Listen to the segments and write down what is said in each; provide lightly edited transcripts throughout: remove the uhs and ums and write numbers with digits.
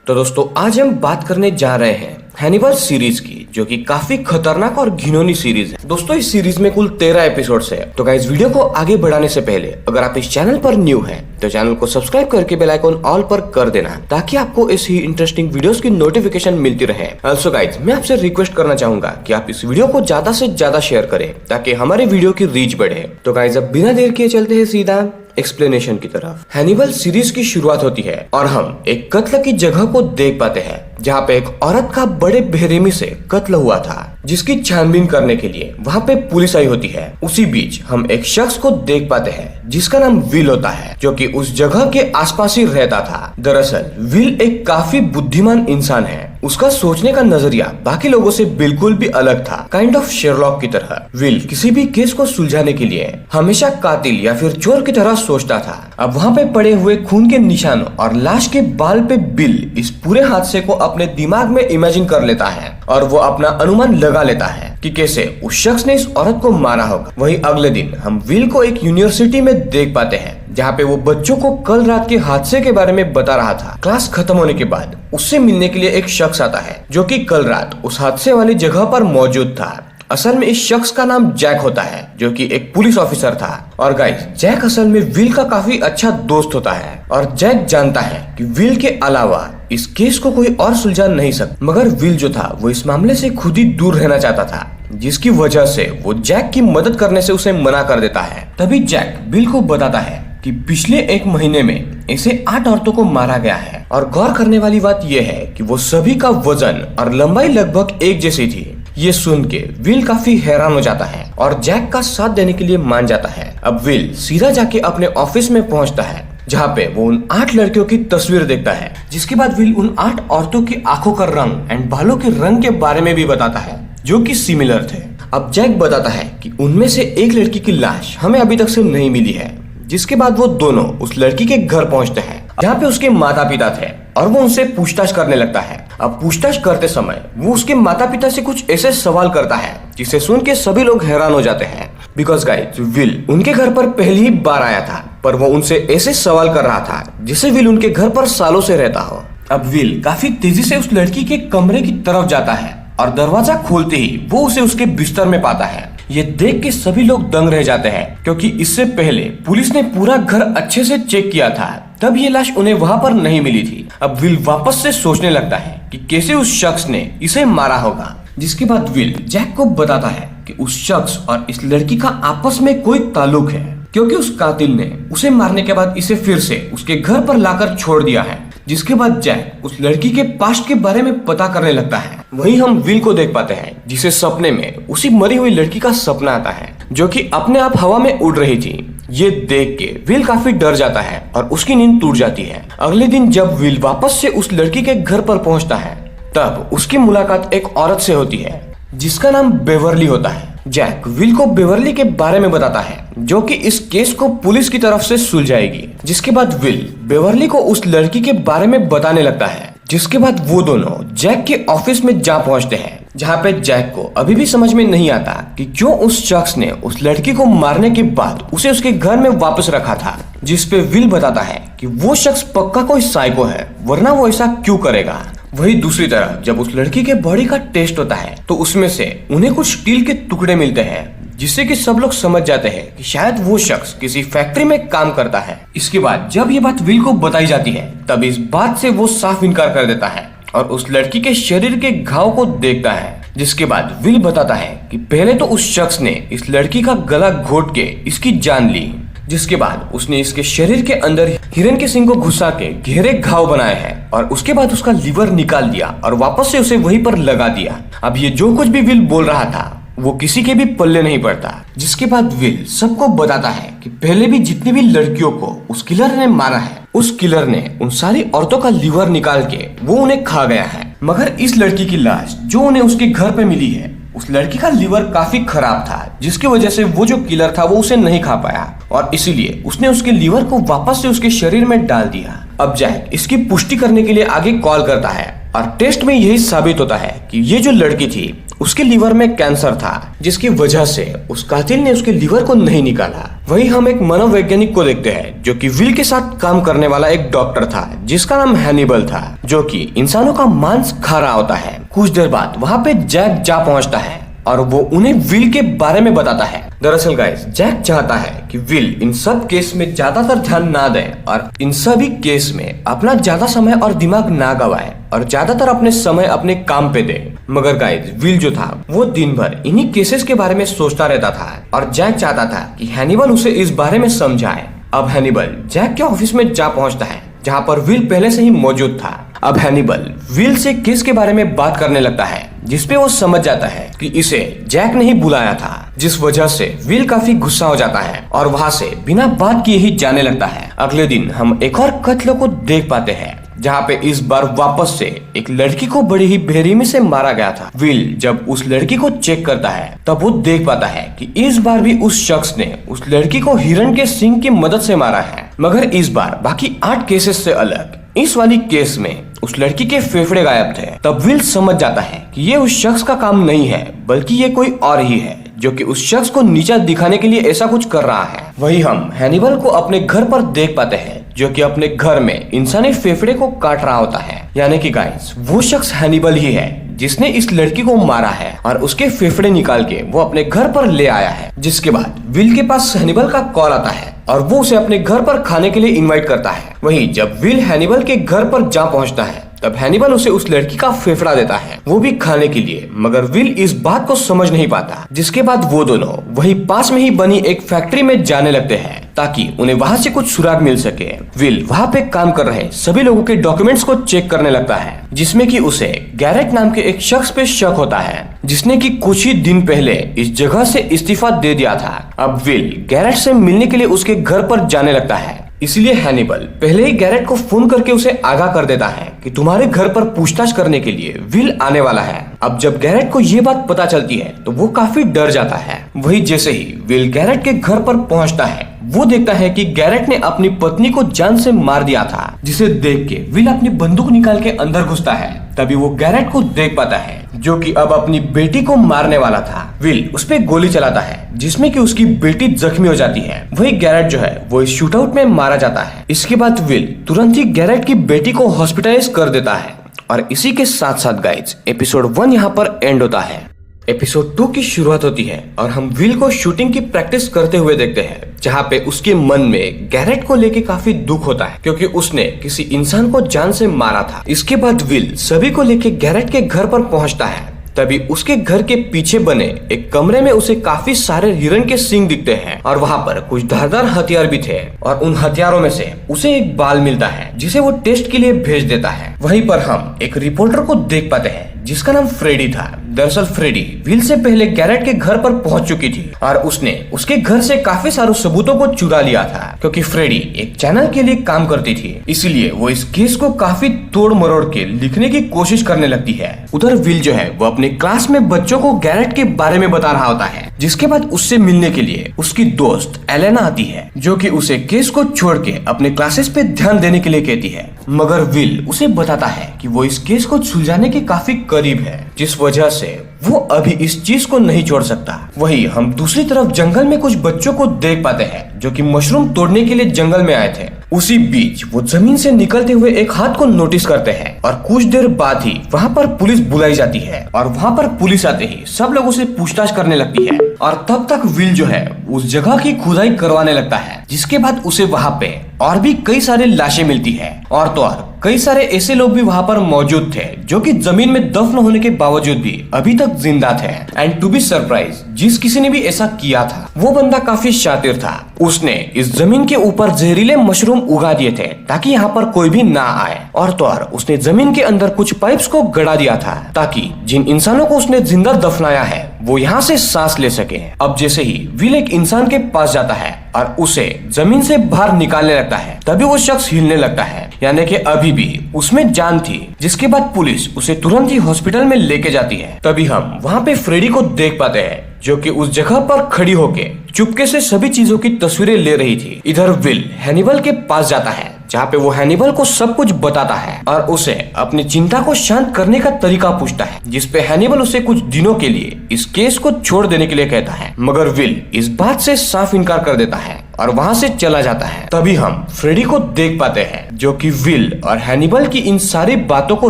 तो दोस्तों आज हम बात करने जा रहे हैं हैनिबल सीरीज की, जो कि काफी खतरनाक और घिनौनी सीरीज है। दोस्तों इस सीरीज में कुल 13 एपिसोड्स है। तो गाइस वीडियो को आगे बढ़ाने से पहले अगर आप इस चैनल पर न्यू हैं तो चैनल को सब्सक्राइब करके बेल आइकन ऑल पर कर देना, ताकि आपको ऐसी इंटरेस्टिंग वीडियोस की नोटिफिकेशन मिलती रहे। ऑल्सो गाइस मैं आपसे रिक्वेस्ट करना चाहूंगा कि आप इस वीडियो को ज्यादा से ज्यादा शेयर करें, ताकि हमारे वीडियो की रीच बढ़े। तो गाइस अब बिना देर किए चलते हैं सीधा एक्सप्लेनेशन की तरफ। हैनिबल सीरीज की शुरुआत होती है और हम एक कत्ल की जगह को देख पाते हैं, जहाँ पे एक औरत का बड़े बेरहमी से कत्ल हुआ था, जिसकी छानबीन करने के लिए वहाँ पे पुलिस आई होती है। उसी बीच हम एक शख्स को देख पाते हैं जिसका नाम विल होता है, जो कि उस जगह के आसपास ही रहता था। दरअसल विल एक काफी बुद्धिमान इंसान है। उसका सोचने का नजरिया बाकी लोगों से बिल्कुल भी अलग था, काइंड ऑफ शेरलॉक की तरह। विल किसी भी केस को सुलझाने के लिए हमेशा कातिल या फिर चोर की तरह सोचता था। अब वहाँ पे पड़े हुए खून के निशान और लाश के बाल पे बिल इस पूरे हादसे को अपने दिमाग में इमेजिन कर लेता है और वो अपना अनुमान लगा लेता है कि कैसे उस शख्स ने इस औरत को मारा होगा। वहीं अगले दिन हम विल को एक यूनिवर्सिटी में देख पाते हैं, जहाँ पे वो बच्चों को कल रात के हादसे के बारे में बता रहा था। क्लास खत्म होने के बाद उससे मिलने के लिए एक शख्स आता है, जो कि कल रात उस हादसे वाली जगह पर मौजूद था। असल में इस शख्स का नाम जैक होता है, जो कि एक पुलिस ऑफिसर था। और गाइस जैक असल में विल का काफी अच्छा दोस्त होता है, और जैक जानता है कि विल के अलावा इस केस को कोई और सुलझा नहीं सकता। मगर विल जो था वो इस मामले से खुद ही दूर रहना चाहता था, जिसकी वजह से वो जैक की मदद करने से उसे मना कर देता है। तभी जैक विल को बताता है कि पिछले एक महीने में ऐसे 8 औरतों को मारा गया है, और गौर करने वाली बात यह है कि वो सभी का वजन और लंबाई लगभग एक जैसी थी। ये सुन के विल काफी हैरान हो जाता है और जैक का साथ देने के लिए मान जाता है। अब विल सीधा जाके अपने ऑफिस में पहुंचता है, जहाँ पे वो उन 8 लड़कियों की तस्वीर देखता है। जिसके बाद विल उन 8 औरतों की आंखों का रंग एंड बालों के रंग के बारे में भी बताता है, जो कि सिमिलर थे। अब जैक बताता है कि उनमें से एक लड़की की लाश हमें अभी तक से नहीं मिली है। जिसके बाद वो दोनों उस लड़की के घर पहुंचते हैं, जहाँ पे उसके माता पिता थे, और वो उनसे पूछताछ करने लगता है। अब पूछताछ करते समय वो उसके माता पिता से कुछ ऐसे सवाल करता है जिसे सुन के सभी लोग हैरान हो जाते हैं। बिकॉज गाइस विल उनके घर पर पहली ही बार आया था, पर वो उनसे ऐसे सवाल कर रहा था जिसे विल उनके घर पर सालों से रहता हो। अब विल काफी तेजी से उस लड़की के कमरे की तरफ जाता है, और दरवाजा खोलते ही वो उसे उसके बिस्तर में पाता है। ये देख के सभी लोग दंग रह जाते हैं, क्योंकि इससे पहले पुलिस ने पूरा घर अच्छे से चेक किया था, तब ये लाश उन्हें वहाँ पर नहीं मिली थी। अब विल वापस से सोचने लगता है कि कैसे उस शख्स ने इसे मारा होगा। जिसके बाद विल जैक को बताता है कि उस शख्स और इस लड़की का आपस में कोई ताल्लुक है, क्योंकि उस कातिल ने उसे मारने के बाद इसे फिर से उसके घर पर लाकर छोड़ दिया है। जिसके बाद जैक उस लड़की के पास्ट के बारे में पता करने लगता है। वहीं हम विल को देख पाते हैं, जिसे सपने में उसी मरी हुई लड़की का सपना आता है, जो कि अपने आप हवा में उड़ रही थी। ये देख के विल काफी डर जाता है और उसकी नींद टूट जाती है। अगले दिन जब विल वापस से उस लड़की के घर पर पहुंचता है, तब उसकी मुलाकात एक औरत से होती है, जिसका नाम बेवर्ली होता है। जैक विल को बेवर्ली के बारे में बताता है, जो कि इस केस को पुलिस की तरफ से सुलझाएगी। जिसके बाद विल बेवर्ली को उस लड़की के बारे में बताने लगता है। जिसके बाद वो दोनों जैक के ऑफिस में जा पहुंचते हैं, जहाँ पे जैक को अभी भी समझ में नहीं आता कि क्यों उस शख्स ने उस लड़की को मारने के बाद उसे उसके घर में वापस रखा था। जिसपे विल बताता है कि वो शख्स पक्का कोई साइको है, वरना वो ऐसा क्यों करेगा। वही दूसरी तरफ जब उस लड़की के बॉडी का टेस्ट होता है, तो उसमें से उन्हें कुछ स्टील के टुकड़े मिलते हैं, जिससे कि सब लोग समझ जाते हैं कि शायद वो शख्स किसी फैक्ट्री में काम करता है। इसके बाद जब ये बात विल को बताई जाती है, तब इस बात से वो साफ इनकार कर देता है और उस लड़की के शरीर के घाव को देखता है। जिसके बाद विल बताता है कि पहले तो उस शख्स ने इस लड़की का गला घोट के इसकी जान ली। जिसके बाद उसने इसके शरीर के अंदर हिरन के सिंग को घुसा के गहरे घाव बनाए हैं, और उसके बाद उसका लीवर निकाल दिया और वापस से उसे वहीं पर लगा दिया। अब ये जो कुछ भी विल बोल रहा था वो किसी के भी पल्ले नहीं पड़ता। जिसके बाद विल सबको बताता है कि पहले भी जितनी भी लड़कियों को उस किलर ने मारा है, उस किलर ने उन सारी औरतों का लीवर निकाल के वो उन्हें खा गया है। मगर इस लड़की की लाश जो उन्हें उसके घर पे मिली है, उस लड़की का लीवर काफी खराब था, जिसकी वजह से वो जो किलर था वो उसे नहीं खा पाया, और इसीलिए उसने उसके लीवर को वापस से उसके शरीर में डाल दिया। अब जैक इसकी पुष्टि करने के लिए आगे कॉल करता है, और टेस्ट में यही साबित होता है कि ये जो लड़की थी उसके लीवर में कैंसर था, जिसकी वजह से उस कातिल ने उसके लीवर को नहीं निकाला। वही हम एक मनोवैज्ञानिक को देखते हैं जो कि विल के साथ काम करने वाला एक डॉक्टर था जिसका नाम हैनिबल था, जो कि इंसानों का मांस खा रहा होता है। कुछ देर बाद वहाँ पे जैक जा पहुँचता है और वो उन्हें विल के बारे में बताता है। दरअसल गाइस, जैक चाहता है कि विल इन सब केस में ज्यादातर ध्यान ना दे और इन सभी केस में अपना ज्यादा समय और दिमाग ना गवाए और ज्यादातर अपने समय अपने काम पे दे। मगर गाइस, विल जो था वो दिन भर इन्हीं केसेस के बारे में सोचता रहता था और जैक चाहता था कि हैनिबल उसे इस बारे में समझाए। अब हैनिबल जैक के ऑफिस में जा पहुंचता है जहां पर विल पहले से ही मौजूद था। अब हैनिबल विल से केस के बारे में बात करने लगता है जिसपे वो समझ जाता है कि इसे जैक ने ही बुलाया था, जिस वजह से विल काफी गुस्सा हो जाता है और वहाँ से बिना बात किए ही जाने लगता है। अगले दिन हम एक और कत्ल को देख पाते हैं जहाँ पे इस बार वापस से एक लड़की को बड़ी ही बेरहमी से मारा गया था। विल जब उस लड़की को चेक करता है तब वो देख पाता है कि इस बार भी उस शख्स ने उस लड़की को हिरण के सींग की मदद से मारा है, मगर इस बार बाकी 8 केसेस से अलग इस वाली केस में उस लड़की के फेफड़े गायब थे। तब विल समझ जाता है कि ये उस शख्स का काम नहीं है बल्कि ये कोई और ही है जो कि उस शख्स को नीचा दिखाने के लिए ऐसा कुछ कर रहा है। वही हम हैनिबल को अपने घर पर देख पाते हैं जो कि अपने घर में इंसानी फेफड़े को काट रहा होता है। यानी कि गाइस, वो शख्स हैनिबल ही है जिसने इस लड़की को मारा है और उसके फेफड़े निकाल के वो अपने घर पर ले आया है। जिसके बाद विल के पास हैनिबल का कॉल आता है और वो उसे अपने घर पर खाने के लिए इनवाइट करता है। वहीं जब विल हैनिबल के घर पर जा पहुंचता है तब हैनिबल उसे उस लड़की का फेफड़ा देता है, वो भी खाने के लिए, मगर विल इस बात को समझ नहीं पाता। जिसके बाद वो दोनों वही पास में ही बनी एक फैक्ट्री में जाने लगते हैं ताकि उन्हें वहाँ से कुछ सुराग मिल सके। विल वहाँ पे काम कर रहे सभी लोगों के डॉक्यूमेंट्स को चेक करने लगता है जिसमें कि उसे गैरेट नाम के एक शख्स पे शक होता है जिसने कि कुछ ही दिन पहले इस जगह से इस्तीफा दे दिया था। अब विल गैरेट से मिलने के लिए उसके घर पर जाने लगता है, इसलिए हैनिबल पहले ही गैरेट को फोन करके उसे आगाह कर देता है कि तुम्हारे घर पर पूछताछ करने के लिए विल आने वाला है। अब जब गैरेट को ये बात पता चलती है तो वो काफी डर जाता है। वही जैसे ही विल गैरेट के घर पर पहुंचता है वो देखता है कि गैरेट ने अपनी पत्नी को जान से मार दिया था, जिसे देख के विल अपनी बंदूक निकाल के अंदर घुसता है। तभी वो गैरेट को देख पाता है जो कि अब अपनी बेटी को मारने वाला था। विल उस पे गोली चलाता है जिसमें कि उसकी बेटी जख्मी हो जाती है। वही गैरेट जो है वो इस शूटआउट में मारा जाता है। इसके बाद विल तुरंत ही गैरेट की बेटी को हॉस्पिटलाइज कर देता है और इसी के साथ साथ गाइज एपिसोड 1 यहाँ पर एंड होता है। एपिसोड 2 की शुरुआत होती है और हम विल को शूटिंग की प्रैक्टिस करते हुए देखते हैं जहाँ पे उसके मन में गैरेट को लेके काफी दुख होता है क्योंकि उसने किसी इंसान को जान से मारा था। इसके बाद विल सभी को लेके गैरेट के घर पर पहुंचता है। तभी उसके घर के पीछे बने एक कमरे में उसे काफी सारे हिरण के सींग दिखते हैं और वहाँ पर कुछ धारदार हथियार भी थे और उन हथियारों में से उसे एक बाल मिलता है जिसे वो टेस्ट के लिए भेज देता है। वहीं पर हम एक रिपोर्टर को देख पाते हैं जिसका नाम फ्रेडी था। दरअसल फ्रेडी विल से पहले गैरेट के घर पर पहुंच चुकी थी और उसने उसके घर से काफी सारे सबूतों को चुरा लिया था क्योंकि फ्रेडी एक चैनल के लिए काम करती थी, इसलिए वो इस केस को काफी तोड़ मरोड़ के लिखने की कोशिश करने लगती है। उधर विल जो है वो अपने क्लास में बच्चों को गैरेट के बारे में बता रहा होता है। जिसके बाद उससे मिलने के लिए उसकी दोस्त एलेना आती है जो कि उसे केस को छोड़ के अपने क्लासेस पे ध्यान देने के लिए कहती है, मगर विल उसे बताता है कि वो इस केस को सुलझाने के काफी करीब है, जिस वजह से वो अभी इस चीज को नहीं छोड़ सकता। वही हम दूसरी तरफ जंगल में कुछ बच्चों को देख पाते हैं जो कि मशरूम तोड़ने के लिए जंगल में आए थे। उसी बीच वो जमीन से निकलते हुए एक हाथ को नोटिस करते हैं और कुछ देर बाद ही वहाँ पर पुलिस बुलाई जाती है और वहाँ पर पुलिस आते ही सब लोगों से पूछताछ करने लगती है और तब तक विल जो है उस जगह की खुदाई करवाने लगता है। जिसके बाद उसे वहाँ पे और भी कई सारी लाशें मिलती है और तो और कई सारे ऐसे लोग भी वहाँ पर मौजूद थे जो कि जमीन में दफन होने के बावजूद भी अभी तक जिंदा थे। एंड टू बी सरप्राइज, जिस किसी ने भी ऐसा किया था वो बंदा काफी शातिर था। उसने इस जमीन के ऊपर जहरीले मशरूम उगा दिए थे ताकि यहाँ पर कोई भी ना आए और तो और उसने जमीन के अंदर कुछ पाइप्स को गड़ा दिया था ताकि जिन इंसानों को उसने जिंदा दफनाया है वो यहाँ से सांस ले सके। अब जैसे ही विल एक इंसान के पास जाता है और उसे जमीन से बाहर निकालने लगता है तभी वो शख्स हिलने लगता है, यानी कि अभी भी उसमें जान थी। जिसके बाद पुलिस उसे तुरंत ही हॉस्पिटल में लेके जाती है। तभी हम वहाँ पे फ्रेडी को देख पाते हैं जो कि उस जगह पर खड़ी होके चुपके से सभी चीजों की तस्वीरें ले रही थी। इधर विल हैनिबल के पास जाता है जहाँ पे वो हैनिबल को सब कुछ बताता है और उसे अपनी चिंता को शांत करने का तरीका पूछता है, जिसपे हैनिबल उसे कुछ दिनों के लिए इस केस को छोड़ देने के लिए कहता है, मगर विल इस बात से साफ इनकार कर देता है और वहाँ से चला जाता है। तभी हम फ्रेडी को देख पाते हैं, जो कि विल और हैनिबल की इन सारी बातों को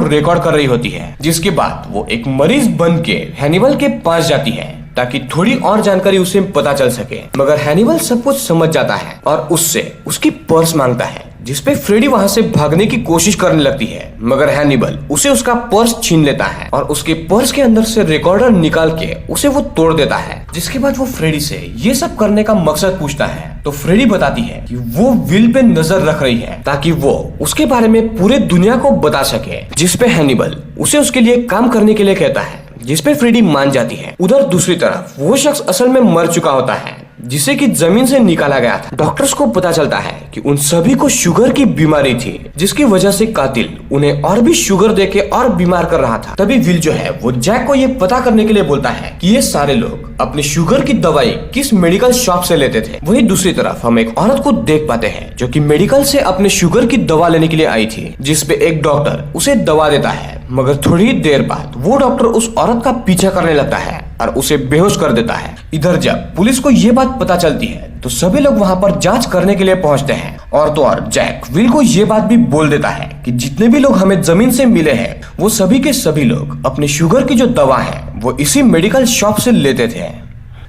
रिकॉर्ड कर रही होती है, जिसके बाद वो एक मरीज बन के हैनिबल के पास जाती है ताकि थोड़ी और जानकारी उसे पता चल सके। मगर हैनिबल सब कुछ समझ जाता है और उससे उसकी पर्स मांगता है, जिसपे फ्रेडी वहाँ से भागने की कोशिश करने लगती है, मगर हैनिबल उसे उसका पर्स छीन लेता है और उसके पर्स के अंदर से रिकॉर्डर निकाल के उसे वो तोड़ देता है। जिसके बाद वो फ्रेडी से ये सब करने का मकसद पूछता है, तो फ्रेडी बताती है कि वो विल पे नजर रख रही है ताकि वो उसके बारे में पूरे दुनिया को बता सके, जिसपे हैनिबल उसे उसके लिए काम करने के लिए कहता है, जिसपे फ्रेडी मान जाती है। उधर दूसरी तरफ वो शख्स असल में मर चुका होता है, जिसे कि जमीन से निकाला गया था। डॉक्टर्स को पता चलता है कि उन सभी को शुगर की बीमारी थी, जिसकी वजह से कातिल उन्हें और भी शुगर देके और बीमार कर रहा था। तभी विल जो है वो जैक को ये पता करने के लिए बोलता है कि ये सारे लोग अपनी शुगर की दवाई किस मेडिकल शॉप से लेते थे। वहीं दूसरी तरफ हम एक औरत को देख पाते हैं, जो कि मेडिकल से अपने शुगर की दवा लेने के लिए आई थी, जिसपे एक डॉक्टर उसे दवा देता है, मगर थोड़ी देर बाद वो डॉक्टर उस औरत का पीछा करने लगता है और उसे बेहोश कर देता है। इधर जब पुलिस को ये बात पता चलती है तो सभी लोग वहाँ पर जांच करने के लिए पहुँचते हैं, और तो और जैक विल को ये बात भी बोल देता है कि जितने भी लोग हमें जमीन से मिले हैं वो सभी के सभी लोग अपनी शुगर की जो दवा है वो इसी मेडिकल शॉप से लेते थे।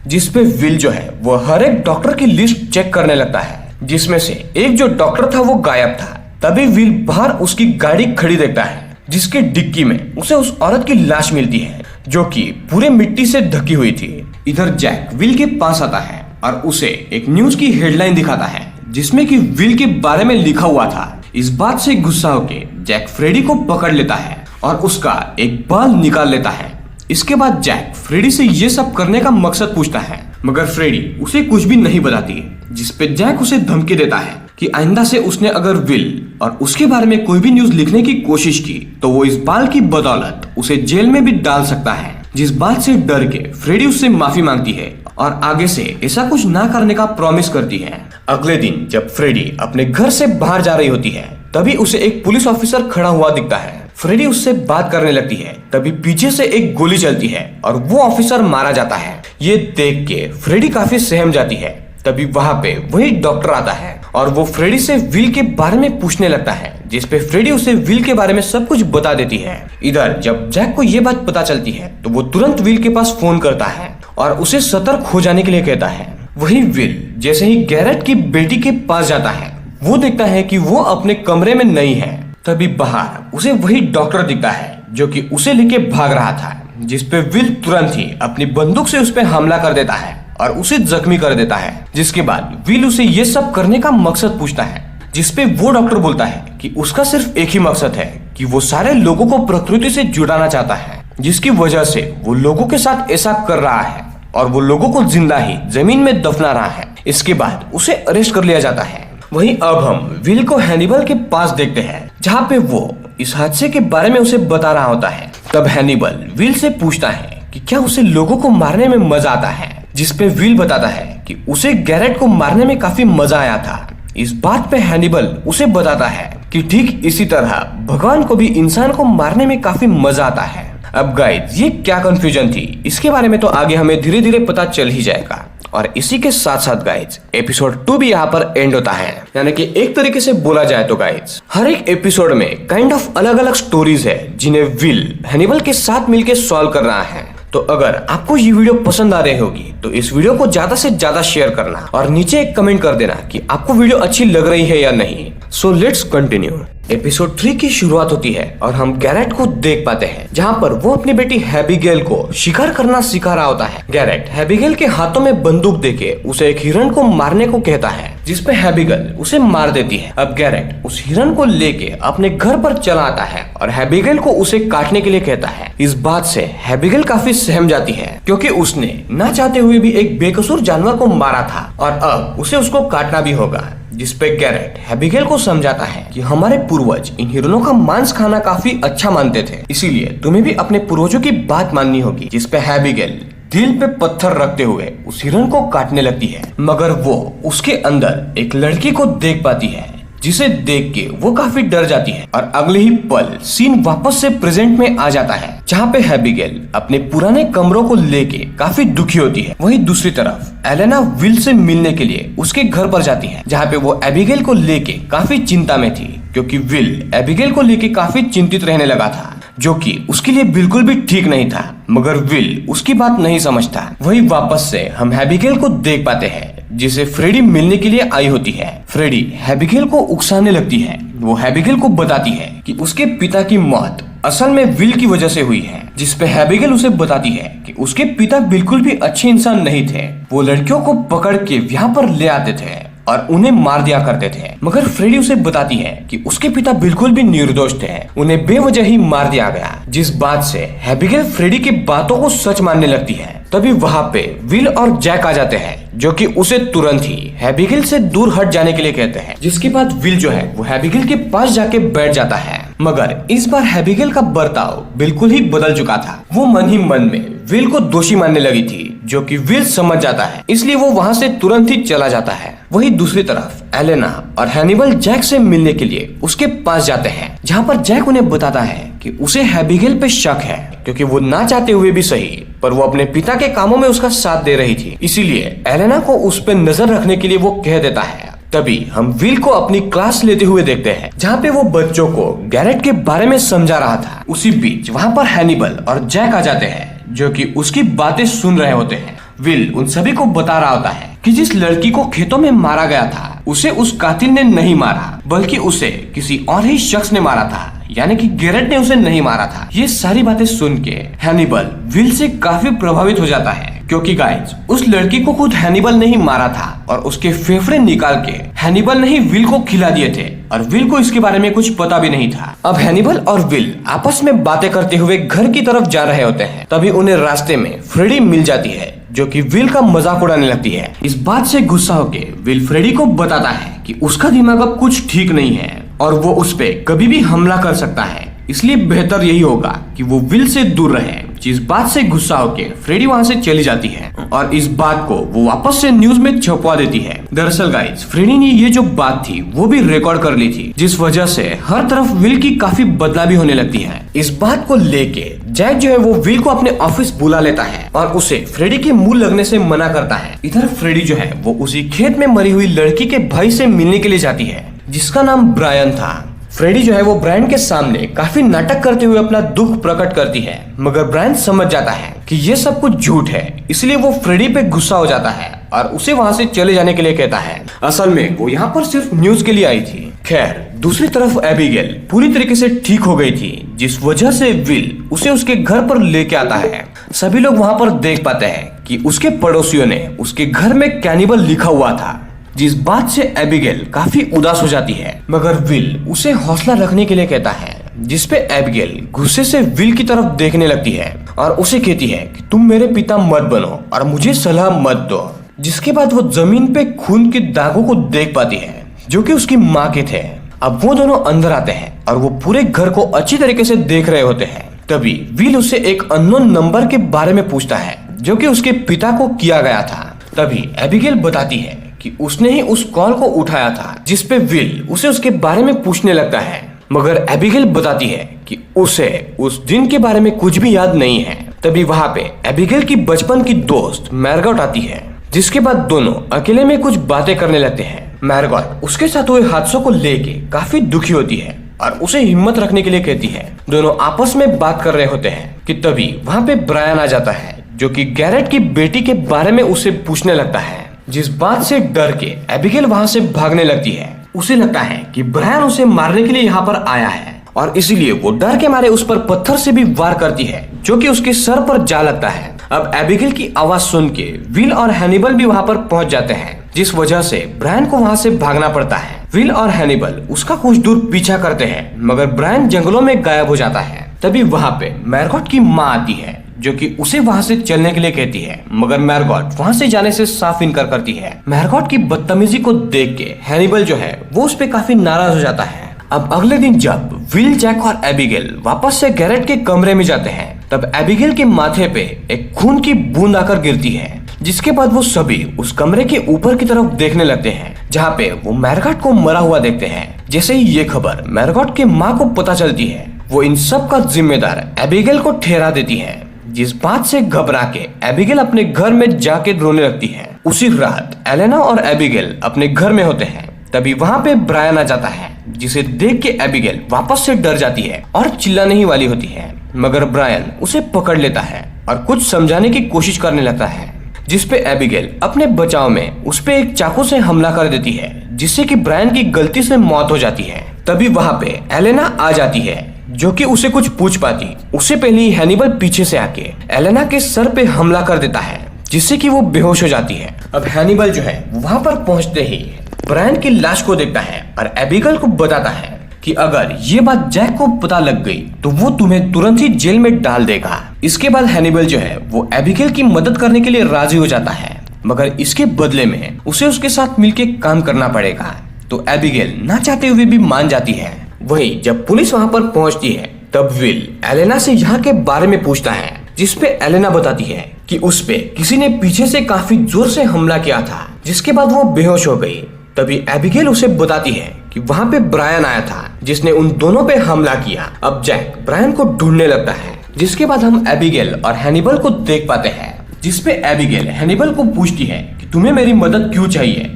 जिसपे विल जो है वो हर एक डॉक्टर की लिस्ट चेक करने लगता है, जिसमें से एक जो डॉक्टर था वो गायब था। तभी विल बाहर उसकी गाड़ी खड़ी देखता है, जिसके डिक्की में उसे उस औरत की लाश मिलती है, जो कि पूरे मिट्टी से ढकी हुई थी। इधर जैक विल के पास आता है और उसे एक न्यूज की हेडलाइन दिखाता है, जिसमें कि विल के बारे में लिखा हुआ था। इस बात से गुस्सा होके जैक फ्रेडी को पकड़ लेता है और उसका एक बाल निकाल लेता है। इसके बाद जैक फ्रेडी से ये सब करने का मकसद पूछता है, मगर फ्रेडी उसे कुछ भी नहीं बताती, जिसपे जैक उसे धमकी देता है कि आइंदा से उसने अगर विल और उसके बारे में कोई भी न्यूज लिखने की कोशिश की तो वो इस बाल की बदौलत उसे जेल में भी डाल सकता है। जिस बात से डर के फ्रेडी उससे माफी मांगती है और आगे से ऐसा कुछ ना करने का प्रॉमिस करती है। अगले दिन जब फ्रेडी अपने घर से बाहर जा रही होती है, तभी उसे एक पुलिस ऑफिसर खड़ा हुआ दिखता है। फ्रेडी उससे बात करने लगती है, तभी पीछे से एक गोली चलती है और वो ऑफिसर मारा जाता है। ये देख के फ्रेडी काफी सहम जाती है। तभी वहाँ पे वही डॉक्टर आता है और वो फ्रेडी से विल के बारे में पूछने लगता है, जिसपे फ्रेडी उसे विल के बारे में सब कुछ बता देती है। इधर जब जैक को ये बात पता चलती है तो वो तुरंत विल के पास फोन करता है और उसे सतर्क हो जाने के लिए कहता है। वही विल जैसे ही गैरेट की बेटी के पास जाता है, वो देखता है कि वो अपने कमरे में नहीं है। तभी बाहर उसे वही डॉक्टर दिखता है, जो कि उसे लेके भाग रहा था, जिसपे विल तुरंत ही अपनी बंदूक से उस पर हमला कर देता है और उसे जख्मी कर देता है। जिसके बाद विल उसे ये सब करने का मकसद पूछता है, जिसपे वो डॉक्टर बोलता है कि उसका सिर्फ एक ही मकसद है कि वो सारे लोगों को प्रकृति से जुड़ाना चाहता है, जिसकी वजह से वो लोगों के साथ ऐसा कर रहा है और वो लोगों को जिंदा ही जमीन में दफना रहा है। इसके बाद उसे अरेस्ट कर लिया जाता है। वहीं अब हम विल को हैनिबल के पास देखते हैं, जहाँ पे वो इस हादसे के बारे में उसे बता रहा होता है। तब हैनिबल विल से पूछता है कि क्या उसे लोगों को मारने में मजा आता है, जिसपे विल बताता है कि उसे गैरेट को मारने में काफी मजा आया था। इस बात पे हैनिबल उसे बताता है कि ठीक इसी तरह भगवान को भी इंसान को मारने में काफी मजा आता है। अब गाइस ये क्या कंफ्यूजन थी, इसके बारे में तो आगे हमें धीरे धीरे पता चल ही जाएगा। और इसी के साथ साथ गाइज एपिसोड 2 भी यहाँ पर एंड होता है। यानी कि एक तरीके से बोला जाए तो गाइज हर एक एपिसोड में काइंड ऑफ अलग अलग स्टोरीज है, जिन्हें विल हैनिबल के साथ मिलके सॉल्व कर रहा है। तो अगर आपको ये वीडियो पसंद आ रही होगी तो इस वीडियो को ज्यादा से ज्यादा शेयर करना और नीचे एक कमेंट कर देना कि आपको वीडियो अच्छी लग रही है या नहीं। So let's continue. एपिसोड 3 की शुरुआत होती है और हम गैरेट को देख पाते हैं, जहाँ पर वो अपनी बेटी हैबिगेल को शिकार करना सिखा रहा होता है। गैरेट हैबिगेल के हाथों में बंदूक देके उसे एक हिरन को मारने को कहता है, जिसपे हैबिगेल उसे मार देती है। अब गैरेट उस हिरन को लेके अपने घर पर चला आता है और हैबिगेल को उसे काटने के लिए कहता है। इस बात से हैबिगेल काफी सहम जाती है, क्योंकि उसने ना चाहते हुए भी एक बेकसूर जानवर को मारा था और अब उसे उसको काटना भी होगा। जिसपे गैरेट हैबिगेल को समझाता है कि हमारे पूर्वज इन हिरणों का मांस खाना काफी अच्छा मानते थे, इसीलिए तुम्हें भी अपने पूर्वजों की बात माननी होगी। जिसपे हैबिगेल दिल पे पत्थर रखते हुए उस हिरण को काटने लगती है, मगर वो उसके अंदर एक लड़की को देख पाती है, जिसे देख के वो काफी डर जाती है और अगले ही पल सीन वापस से प्रेजेंट में आ जाता है, जहाँ पे एबिगेल अपने पुराने कमरों को लेके काफी दुखी होती है। वहीं दूसरी तरफ एलेना विल से मिलने के लिए उसके घर पर जाती है, जहाँ पे वो एबिगेल को लेके काफी चिंता में थी, क्योंकि विल एबिगेल को लेके काफी चिंतित रहने लगा था, जो कि उसके लिए बिल्कुल भी ठीक नहीं था। मगर विल उसकी बात नहीं समझता। वही वापस से हम एबिगेल को देख पाते हैं, जिसे फ्रेडी मिलने के लिए आई होती है। फ्रेडी एबिगेल को उकसाने लगती है। वो एबिगेल को बताती है कि उसके पिता की मौत असल में विल की वजह से हुई है, जिसपे एबिगेल उसे बताती है कि उसके पिता बिल्कुल भी अच्छे इंसान नहीं थे। वो लड़कियों को पकड़ के यहाँ पर ले आते थे और उन्हें मार दिया करते थे। मगर फ्रेडी उसे बताती है कि उसके पिता बिल्कुल भी निर्दोष थे, उन्हें बेवजह ही मार दिया गया। जिस बात से एबिगेल फ्रेडी की बातों को सच मानने लगती है। तभी वहाँ पे विल और जैक आ जाते हैं, जो कि उसे तुरंत ही एबिगेल से दूर हट जाने के लिए कहते हैं। जिसके बाद विल जो है वो एबिगेल के पास जाके बैठ जाता है। मगर इस बार एबिगेल का बर्ताव बिल्कुल ही बदल चुका था। वो मन ही मन में विल को दोषी मानने लगी थी, जो कि विल समझ जाता है, इसलिए वो वहाँ से तुरंत ही चला जाता है। वही दूसरी तरफ एलेना और हैनिबल जैक से मिलने के लिए उसके पास जाते हैं, जहाँ पर जैक उन्हें बताता है कि उसे एबिगेल पे शक है, क्योंकि वो ना चाहते हुए भी सही पर वो अपने पिता के कामों में उसका साथ दे रही थी। इसीलिए एलेना को उस पर नजर रखने के लिए वो कह देता है। तभी हम विल को अपनी क्लास लेते हुए देखते हैं, जहाँ पे वो बच्चों को गैरेट के बारे में समझा रहा था। उसी बीच वहाँ पर हैनिबल और जैक आ जाते हैं, जो कि उसकी बातें सुन रहे होते हैं। विल उन सभी को बता रहा होता है कि जिस लड़की को खेतों में मारा गया था उसे उस कातिल ने नहीं मारा, बल्कि उसे किसी और ही शख्स ने मारा था, यानी कि गैरेट ने उसे नहीं मारा था। ये सारी बातें सुन के हैनिबल विल से काफी प्रभावित हो जाता है, क्योंकि गाइस उस लड़की को खुद हैनिबल ने ही मारा था और उसके फेफड़े निकाल के हैनिबल ने ही विल को खिला दिए थे और विल को इसके बारे में कुछ पता भी नहीं था। अब हैनिबल और विल आपस में बातें करते हुए घर की तरफ जा रहे होते हैं। तभी उन्हें रास्ते में फ्रेडी मिल जाती है, जो कि विल का मजाक उड़ाने लगती है। इस बात से गुस्सा होके विल फ्रेडी को बताता है कि उसका दिमाग अब कुछ ठीक नहीं है और वो उस पे कभी भी हमला कर सकता है, इसलिए बेहतर यही होगा कि वो विल से दूर रहे। जिस बात से गुस्सा होके फ्रेडी वहाँ से चली जाती है और इस बात को वो वापस से न्यूज में छपवा देती है। दरअसल गाइस फ्रेडी ने ये जो बात थी वो भी रिकॉर्ड कर ली थी, जिस वजह से हर तरफ विल की काफी बदनामी होने लगती है। इस बात को लेके जैक जो है वो विल को अपने ऑफिस बुला लेता है और उसे फ्रेडी के मुंह लगने से मना करता है। इधर फ्रेडी जो है वो उसी खेत में मरी हुई लड़की के भाई से मिलने के लिए जाती है, जिसका नाम ब्रायन था। फ्रेडी जो है वो ब्रायन के सामने काफी नाटक करते हुए अपना दुख प्रकट करती है, मगर ब्रायन समझ जाता है कि ये सब कुछ झूठ है, इसलिए वो फ्रेडी पे गुस्सा हो जाता है और उसे वहाँ से चले जाने के लिए कहता है। असल में वो यहाँ पर सिर्फ न्यूज के लिए आई थी। खैर दूसरी तरफ एबिगेल पूरी तरीके से ठीक हो गई थी, जिस वजह से विल उसे उसके घर पर लेके आता है। सभी लोग वहाँ पर देख पाते हैं कि उसके पड़ोसियों ने उसके घर में कैनिबल लिखा हुआ था, जिस बात से एबिगेल काफी उदास हो जाती है। मगर विल उसे हौसला रखने के लिए कहता है, जिसपे एबिगेल गुस्से से विल की तरफ देखने लगती है और उसे कहती है कि तुम मेरे पिता मत बनो और मुझे सलाह मत दो। जिसके बाद वो जमीन पे खून के दागों को देख पाती है, जो कि उसकी माँ के थे। अब वो दोनों अंदर आते हैं और वो पूरे घर को अच्छी तरीके से देख रहे होते हैं। तभी विल उससे एक अननोन नंबर के बारे में पूछता है, जो कि उसके पिता को किया गया था। तभी एबिगेल बताती है कि उसने ही उस कॉल को उठाया था, जिसपे विल उसे उसके बारे में पूछने लगता है। मगर एबिगेल बताती है कि उसे उस दिन के बारे में कुछ भी याद नहीं है। तभी वहाँ पे एबिगेल की बचपन की दोस्त मैरगॉट आती है, जिसके बाद दोनों अकेले में कुछ बातें करने लगते हैं। मैरगॉट उसके साथ हुए हादसों को लेके काफी दुखी होती है और उसे हिम्मत रखने के लिए कहती है। दोनों आपस में बात कर रहे होते हैं कि तभी वहाँ पे ब्रायन आ जाता है, जो कि गैरेट की बेटी के बारे में उसे पूछने लगता है। जिस बात से डर के एबिगेल वहाँ से भागने लगती है। उसे लगता है कि ब्रायन उसे मारने के लिए यहाँ पर आया है और इसीलिए वो डर के मारे उस पर पत्थर से भी वार करती है, जो कि उसके सर पर जा लगता है। अब एबिगेल की आवाज सुन के विल और हैनिबल भी वहाँ पर पहुँच जाते हैं, जिस वजह से ब्रायन को वहाँ से भागना पड़ता है। विल और हैनिबल उसका कुछ दूर पीछा करते हैं, मगर ब्रायन जंगलों में गायब हो जाता है। तभी वहाँ पे मैरगॉट की माँ आती है, जो कि उसे वहाँ से चलने के लिए कहती है, मगर मैरगॉट वहाँ से जाने से साफ इनकार करती है। मैरगॉट की बदतमीजी को देख के हैनिबल जो है वो उस पे काफी नाराज हो जाता है। अब अगले दिन जब विल, जैक और एबिगेल वापस से गैरेट के कमरे में जाते हैं, तब एबिगेल के माथे पे एक खून की बूंद आकर गिरती है, जिसके बाद वो सभी उस कमरे के ऊपर की तरफ देखने लगते हैं, जहाँ पे वो मैरगॉट को मरा हुआ देखते हैं। जैसे ही ये खबर मैरगॉट के माँ को पता चलती है, वो इन सब का जिम्मेदार एबिगेल को ठहरा देती है, जिस बात से घबरा के एबिगेल अपने घर में जाके रोने लगती है। उसी रात एलेना और एबिगेल अपने घर में होते हैं, तभी वहाँ पे ब्रायन आ जाता है, जिसे देख के एबिगेल वापस से डर जाती है और चिल्लाने ही वाली होती है, मगर ब्रायन उसे पकड़ लेता है और कुछ समझाने की कोशिश करने लगता है, जिसपे एबिगेल अपने बचाव में उस पे एक चाकू से हमला कर देती है, जिससे कि ब्रायन की गलती से मौत हो जाती है। तभी वहाँ पे एलेना आ जाती है, जो कि उसे कुछ पूछ पाती उससे पहले ही हैनिबल पीछे से आके एलेना के सर पे हमला कर देता है, जिससे कि वो बेहोश हो जाती है। अब हैनिबल जो है वहाँ पर पहुँचते ही ब्रायन की लाश को देखता है और एबिगेल को बताता है कि अगर ये बात जैक को पता लग गई तो वो तुम्हें तुरंत ही जेल में डाल देगा। इसके बाद हैनिबल जो है वो एबिगेल की मदद करने के लिए राजी हो जाता है, मगर इसके बदले में उसे उसके साथ मिलके काम करना पड़ेगा। तो एबिगेल ना चाहते हुए भी मान जाती है। वही जब पुलिस वहाँ पर पहुँचती है, तब विल एलेना से यहाँ के बारे में पूछता है, जिसपे एलेना बताती है कि उस पे किसी ने पीछे से काफी जोर से हमला किया था, जिसके बाद वो बेहोश हो गई। तभी एबिगेल उसे बताती है कि वहाँ पे ब्रायन आया था, जिसने उन दोनों पे हमला किया। अब जैक ब्रायन को ढूंढने लगता है, जिसके बाद हम एबिगेल और हैनिबल को देख पाते हैं, जिसपे एबिगेल हैनिबल को पूछती है कि तुम्हें मेरी मदद क्यों चाहिए,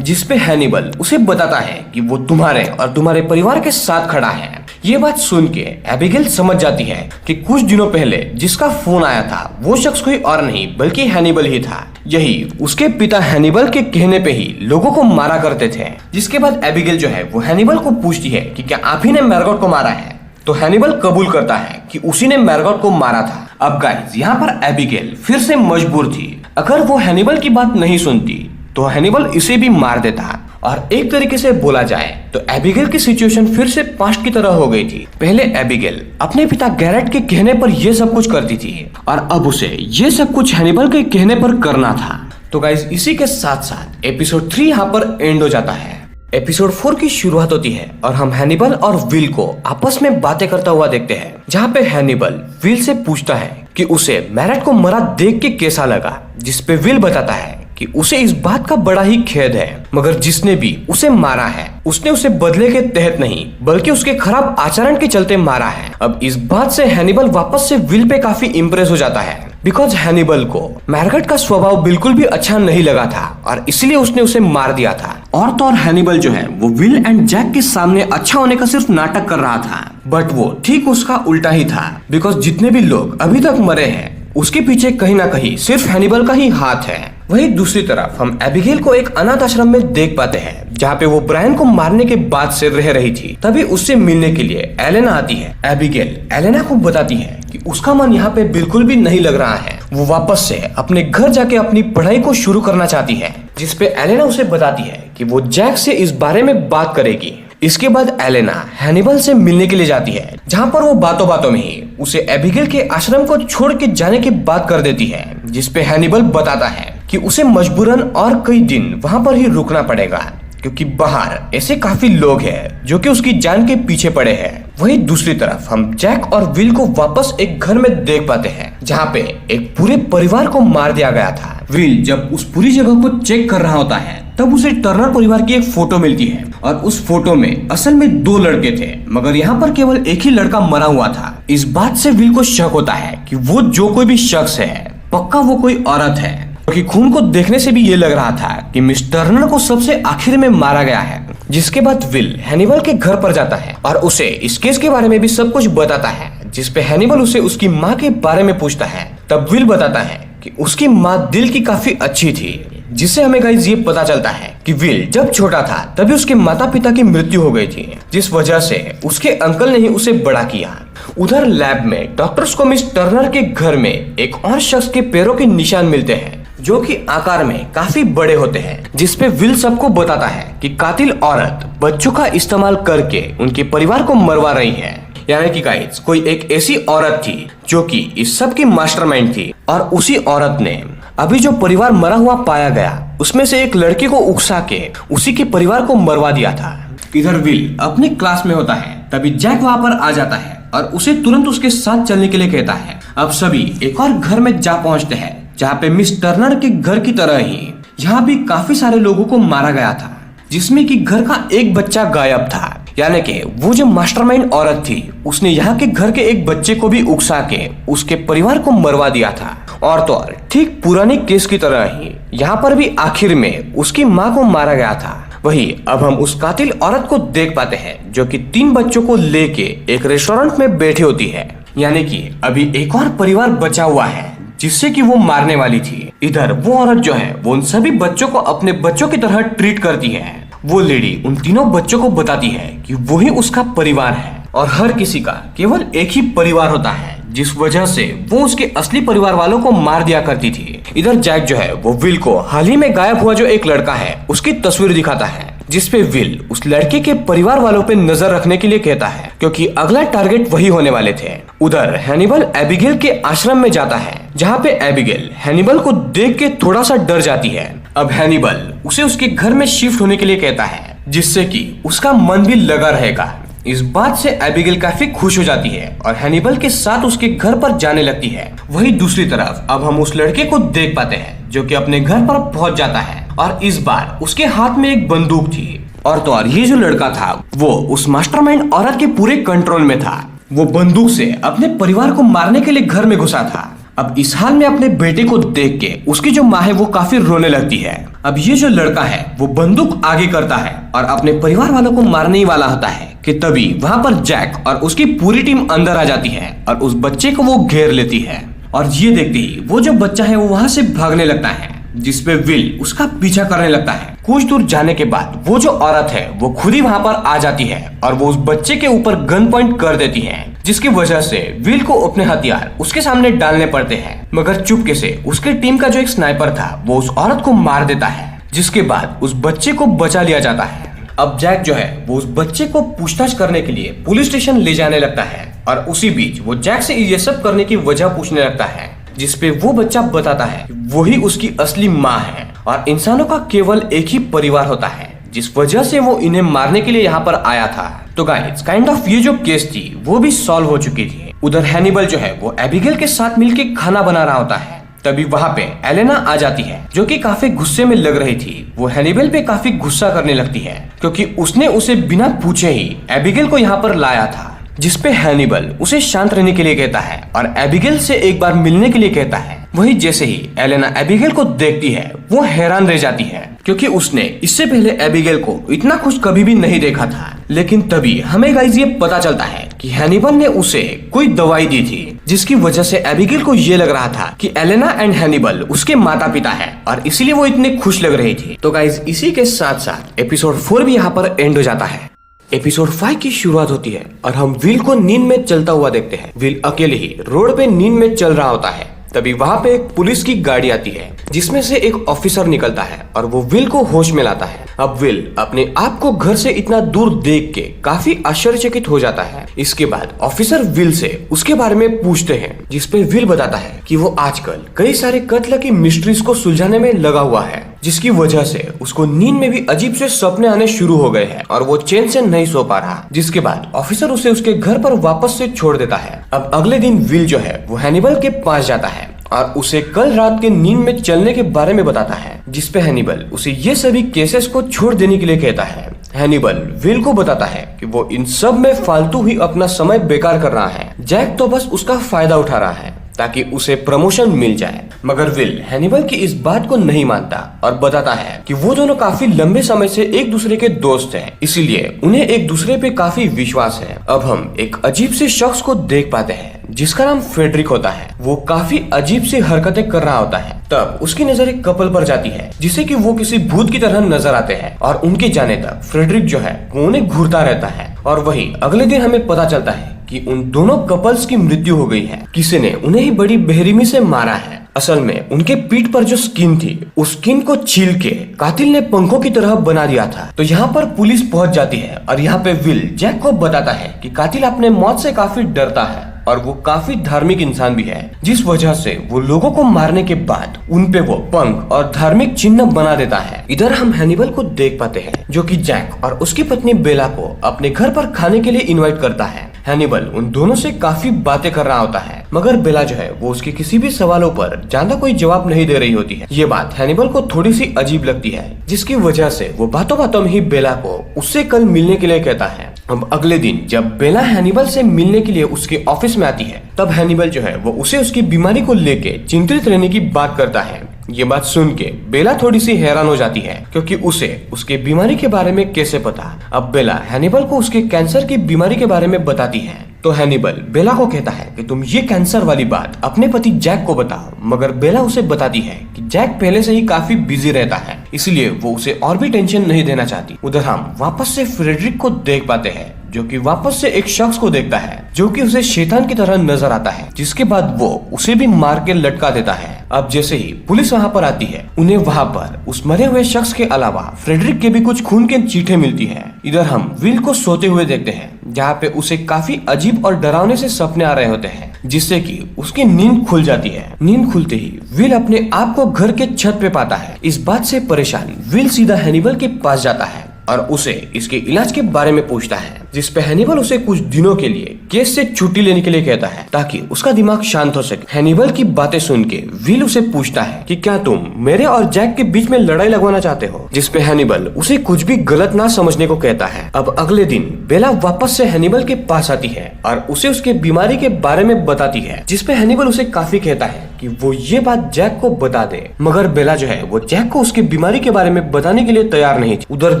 जिसपे हैनिबल उसे बताता है कि वो तुम्हारे और तुम्हारे परिवार के साथ खड़ा है। ये बात सुन के एबिगेल समझ जाती है कि कुछ दिनों पहले जिसका फोन आया था वो शख्स कोई और नहीं बल्कि हैनिबल ही था। यही उसके पिता हैनिबल के कहने पे ही लोगों को मारा करते थे। जिसके बाद एबिगेल जो है वो हैनिबल को पूछती है कि क्या आप ही ने मैरगॉट को मारा है, तो हैनिबल कबूल करता है कि उसी ने मैरगॉट को मारा था। अब गाइस यहाँ पर एबिगेल फिर से मजबूर थी, अगर वो हैनिबल की बात नहीं सुनती तो हैनिबल इसे भी मार देता। और एक तरीके से बोला जाए तो एबिगेल की सिचुएशन फिर से पास्ट की तरह हो गई थी। पहले एबिगेल अपने पिता गैरेट के कहने पर ये सब कुछ करती थी और अब उसे ये सब कुछ हैनिबल के कहने पर करना था। तो गाइस इसी के साथ साथ एपिसोड 3 यहाँ पर एंड हो जाता है। एपिसोड 4 की शुरुआत होती है और हम हैनिबल और विल को आपस में बातें करता हुआ देखते हैं, जहाँ पे हैनिबल विल से पूछता है कि उसे मैरेट को मरा देख के कैसा लगा, जिसपे विल बताता है कि उसे इस बात का बड़ा ही खेद है, मगर जिसने भी उसे मारा है उसने उसे बदले के तहत नहीं बल्कि उसके खराब आचरण के चलते मारा है। अब इस बात से हैनिबल वापस से विल पे काफी इम्प्रेस हो जाता है, बिकॉज हैनिबल को मैरगॉट का स्वभाव बिल्कुल भी अच्छा नहीं लगा था और इसलिए उसने उसे मार दिया था। और तो और हैनिबल जो है वो विल एंड जैक के सामने अच्छा होने का सिर्फ नाटक कर रहा था, बट वो ठीक उसका उल्टा ही था, बिकॉज जितने भी लोग अभी तक मरे हैं उसके पीछे कहीं ना कहीं सिर्फ हैनिबल का ही हाथ है। वहीं दूसरी तरफ हम एबिगेल को एक अनाथ आश्रम में देख पाते हैं, जहाँ पे वो ब्रायन को मारने के बाद से रह रही थी। तभी उससे मिलने के लिए एलेना आती है। एबिगेल एलेना को बताती है कि उसका मन यहाँ पे बिल्कुल भी नहीं लग रहा है, वो वापस से अपने घर जाके अपनी पढ़ाई को शुरू करना चाहती है, जिसपे एलेना उसे बताती है कि वो जैक से इस बारे में बात करेगी। इसके बाद एलेना हैनिबल से मिलने के लिए जाती है, जहाँ पर वो बातों बातों में ही उसे एबिगेल के आश्रम को छोड़ के जाने की बात कर देती है, जिसपे हैनिबल बताता है कि उसे मजबूरन और कई दिन वहाँ पर ही रुकना पड़ेगा, क्योंकि बाहर ऐसे काफी लोग हैं जो कि उसकी जान के पीछे पड़े हैं। वहीं दूसरी तरफ हम जैक और विल को वापस एक घर में देख पाते हैं, जहाँ पे एक पूरे परिवार को मार दिया गया था। विल जब उस पूरी जगह को चेक कर रहा होता है, तब उसे टर्नर परिवार की एक फोटो मिलती है और उस फोटो में असल में 2 लड़के थे, मगर यहाँ पर केवल एक ही लड़का मरा हुआ था। इस बात से विल को शक होता है कि वो जो कोई भी शख्स है पक्का वो कोई औरत है, क्योंकि खून को देखने से भी ये लग रहा था कि मिस टर्नर को सबसे आखिर में मारा गया है। जिसके बाद विल हैनिबल के घर पर जाता है और उसे इस केस के बारे में भी सब कुछ बताता है, जिसपे हैनिबल उसे उसकी माँ के बारे में पूछता है। तब विल बताता है कि उसकी माँ दिल की काफी अच्छी थी, जिससे हमें गाइस ये पता चलता है कि विल जब छोटा था तभी उसके माता पिता की मृत्यु हो गई थी, जिस वजह से उसके अंकल ने ही उसे बड़ा किया। उधर लैब में डॉक्टर्स को मिस टर्नर के घर में एक और शख्स के पैरों के निशान मिलते हैं, जो कि आकार में काफी बड़े होते हैं, जिसपे विल सबको बताता है कि कातिल औरत बच्चों का इस्तेमाल करके उनके परिवार को मरवा रही है। यानी कि गाइस कोई एक ऐसी औरत थी जो कि इस सब की मास्टरमाइंड थी, और उसी औरत ने अभी जो परिवार मरा हुआ पाया गया उसमें से एक लड़के को उकसा के उसी के परिवार को मरवा दिया था। इधर विल अपनी क्लास में होता है, तभी जैक वहाँ पर आ जाता है और उसे तुरंत उसके साथ चलने के लिए कहता है। अब सभी एक और घर में जा पहुँचते हैं, जहाँ पे मिस टर्नर के घर की तरह ही यहाँ भी काफी सारे लोगों को मारा गया था। जिसमें कि घर का एक बच्चा गायब था। यानी कि वो जो मास्टरमाइंड औरत थी उसने यहाँ के घर के एक बच्चे को भी उकसा के उसके परिवार को मरवा दिया था। और तो और ठीक पुराने केस की तरह ही यहाँ पर भी आखिर में उसकी माँ को मारा गया था। वही अब हम उस कातिल औरत को देख पाते हैं जो कि 3 बच्चों को लेके एक रेस्टोरेंट में बैठी होती है। यानी कि अभी एक और परिवार बचा हुआ है जिससे कि वो मारने वाली थी। इधर वो औरत जो है वो उन सभी बच्चों को अपने बच्चों की तरह ट्रीट करती है। वो लेडी उन तीनों बच्चों को बताती है कि वही उसका परिवार है और हर किसी का केवल एक ही परिवार होता है, जिस वजह से वो उसके असली परिवार वालों को मार दिया करती थी। इधर जैक जो है वो विल को हाल ही में गायब हुआ जो एक लड़का है उसकी तस्वीर दिखाता है, जिसपे विल उस लड़के के परिवार वालों पे नजर रखने के लिए कहता है क्योंकि अगला टारगेट वही होने वाले थे। उधर हैनिबल एबिगेल के आश्रम में जाता है जहाँ पे एबिगेल हैनिबल को देख के थोड़ा सा डर जाती है। अब हैनिबल उसे उसके घर में शिफ्ट होने के लिए कहता है जिससे कि उसका मन भी लगा रहेगा। इस बात से एबिगेल काफी खुश हो जाती है और हैनिबल के साथ उसके घर पर जाने लगती है। वही दूसरी तरफ अब हम उस लड़के को देख पाते हैं जो कि अपने घर पर पहुंच जाता है और इस बार उसके हाथ में एक बंदूक थी। और तो और ये जो लड़का था वो उस मास्टरमाइंड औरत के पूरे कंट्रोल में था। वो बंदूक से अपने परिवार को मारने के लिए घर में घुसा था। अब इस हाल में अपने बेटे को देख के उसकी जो माँ है वो काफी रोने लगती है। अब ये जो लड़का है वो बंदूक आगे करता है और अपने परिवार वालों को मारने ही वाला होता है कि तभी वहाँ पर जैक और उसकी पूरी टीम अंदर आ जाती है और उस बच्चे को वो घेर लेती है। और ये देखते ही वो जो बच्चा है वो वहाँ से भागने लगता है, जिसपे विल उसका पीछा करने लगता है। कुछ दूर जाने के बाद वो जो औरत है वो खुद ही वहाँ पर आ जाती है और वो उस बच्चे के ऊपर गन पॉइंट कर देती है, जिसकी वजह से विल को अपने हथियार उसके सामने डालने पड़ते हैं। मगर चुपके से उसके टीम का जो एक स्नाइपर था वो उस औरत को मार देता है, जिसके बाद उस बच्चे को बचा लिया जाता है। अब जैक जो है वो उस बच्चे को पूछताछ करने के लिए पुलिस स्टेशन ले जाने लगता है और उसी बीच वो जैक से ये सब करने की वजह पूछने लगता है, जिसपे वो बच्चा बताता है वही उसकी असली माँ है और इंसानों का केवल एक ही परिवार होता है, जिस वजह से वो इन्हें मारने के लिए यहाँ पर आया था। तो गाइस काइंड ऑफ ये जो केस थी वो भी सॉल्व हो चुकी थी। उधर हैनिबल जो है वो एबिगेल के साथ मिलके खाना बना रहा होता है। तभी वहाँ पे एलेना आ जाती है जो कि काफी गुस्से में लग रही थी। वो हैनिबल पे काफी गुस्सा करने लगती है क्योंकि उसने उसे बिना पूछे ही एबिगेल को यहाँ पर लाया था, जिसपे हैनिबल उसे शांत रहने के लिए कहता है और एबिगेल से एक बार मिलने के लिए कहता है। वही जैसे ही एलेना एबिगेल को देखती है वो हैरान रह जाती है क्योंकि उसने इससे पहले एबिगेल को इतना खुश कभी भी नहीं देखा था। लेकिन तभी हमें गाइस ये पता चलता है कि हैनिबल ने उसे कोई दवाई दी थी, जिसकी वजह से एबिगेल को ये लग रहा था कि एलेना एंड हैनिबल उसके माता पिता है और इसीलिए वो इतने खुश लग रही थी। तो गाइस इसी के साथ साथ एपिसोड 4 भी यहाँ पर एंड हो जाता है। एपिसोड 5 की शुरुआत होती है और हम विल को नींद में चलता हुआ देखते हैं। विल अकेले ही रोड पे नींद में चल रहा होता है। तभी वहाँ पे एक पुलिस की गाड़ी आती है जिसमें से एक ऑफिसर निकलता है और वो विल को होश में लाता है। अब विल अपने आप को घर से इतना दूर देख के काफी आश्चर्यचकित हो जाता है। इसके बाद ऑफिसर विल से उसके बारे में पूछते हैं, जिसपे विल बताता है कि वो आजकल कई सारे कत्ल की मिस्ट्रीज को सुलझाने में लगा हुआ है, जिसकी वजह से उसको नींद में भी अजीब से सपने आने शुरू हो गए हैं और वो चैन से नहीं सो पा रहा। जिसके बाद ऑफिसर उसे उसके घर पर वापस से छोड़ देता है। अब अगले दिन विल जो है वो हैनिबल के पास जाता है और उसे कल रात के नींद में चलने के बारे में बताता है, जिसपे हैनिबल उसे ये सभी केसेस को छोड़ देने के लिए कहता है। हैनिबल विल को बताता है कि वो इन सब में फालतू ही अपना समय बेकार कर रहा है। जैक तो बस उसका फायदा उठा रहा है ताकि उसे प्रमोशन मिल जाए। मगर विल हैनिबल की इस बात को नहीं मानता और बताता है कि वो दोनों काफी लंबे समय से एक दूसरे के दोस्त हैं, इसीलिए उन्हें एक दूसरे पे काफी विश्वास है। अब हम एक अजीब से शख्स को देख पाते हैं जिसका नाम फ्रेडरिक होता है। वो काफी अजीब सी हरकतें कर रहा होता है। तब उसकी नजर एक कपल पर जाती है जिसे कि वो किसी भूत की तरह नजर आते हैं और उनके जाने तक फ्रेडरिक जो है वो उन्हें घूरता रहता है। और वही अगले दिन हमें पता चलता है कि उन दोनों कपल्स की मृत्यु हो गई है। किसी ने उन्हें ही बड़ी बेरहमी से मारा है। असल में उनके पीठ पर जो स्किन थी उस स्किन को छील के कातिल ने पंखों की तरह बना दिया था। तो यहाँ पर पुलिस पहुंच जाती है और यहाँ पे विल जैक को बताता है कि कातिल अपने मौत से काफी डरता है और वो काफी धार्मिक इंसान भी है, जिस वजह से वो लोगों को मारने के बाद उन पे वो पंख और धार्मिक चिन्ह बना देता है। इधर हम हैनिबल को देख पाते हैं जो कि जैक और उसकी पत्नी बेला को अपने घर पर खाने के लिए इनवाइट करता है। हैनिबल उन दोनों से काफी बातें कर रहा होता है मगर बेला जो है वो उसके किसी भी सवालों पर ज्यादा कोई जवाब नहीं दे रही होती है। ये बात हैनिबल को थोड़ी सी अजीब लगती है, जिसकी वजह से वो बातों बातों में ही बेला को उससे कल मिलने के लिए कहता है। अब अगले दिन जब बेला हैनिबल से मिलने के लिए उसके ऑफिस में आती है, तब हैनिबल जो है वो उसे उसकी बीमारी को लेके चिंतित रहने की बात करता है। ये बात सुन के बेला थोड़ी सी हैरान हो जाती है, क्योंकि उसे उसके बीमारी के बारे में कैसे पता। अब बेला हैनिबल को उसके कैंसर की बीमारी के बारे में बताती है, तो हैनिबल बेला को कहता है कि तुम ये कैंसर वाली बात अपने पति जैक को बताओ। मगर बेला उसे बताती है कि जैक पहले से ही काफी बिजी रहता है, इसलिए वो उसे और भी टेंशन नहीं देना चाहती। उधर हम वापस से फ्रेडरिक को देख पाते हैं, जो कि वापस से एक शख्स को देखता है जो कि उसे शैतान की तरह नजर आता है, जिसके बाद वो उसे भी मार के लटका देता है। अब जैसे ही पुलिस वहाँ पर आती है, उन्हें वहाँ पर उस मरे हुए शख्स के अलावा फ्रेडरिक के भी कुछ खून के चीठे मिलती है। इधर हम विल को सोते हुए देखते हैं, जहाँ पे उसे काफी अजीब और डरावने से सपने आ रहे होते हैं, जिससे कि उसकी नींद खुल जाती है। नींद खुलते ही विल अपने आप को घर के छत पे पाता है। इस बात से परेशान विल सीधा हैनिबल के पास जाता है और उसे इसके इलाज के बारे में पूछता है, जिस पे हैनिबल उसे कुछ दिनों के लिए केस से छुट्टी लेने के लिए कहता है, ताकि उसका दिमाग शांत हो सके। हैनिबल की बातें सुन के विल उसे पूछता है कि क्या तुम मेरे और जैक के बीच में लड़ाई लगवाना चाहते हो, जिस पे हैनिबल उसे कुछ भी गलत ना समझने को कहता है। अब अगले दिन बेला वापस से हैनिबल के पास आती है और उसे उसके बीमारी के बारे में बताती है, जिस पे हैनिबल उसे काफी कहता है कि वो ये बात जैक को बता दे। मगर बेला जो है वो जैक को उसके बीमारी के बारे में बताने के लिए तैयार नहीं थी। उधर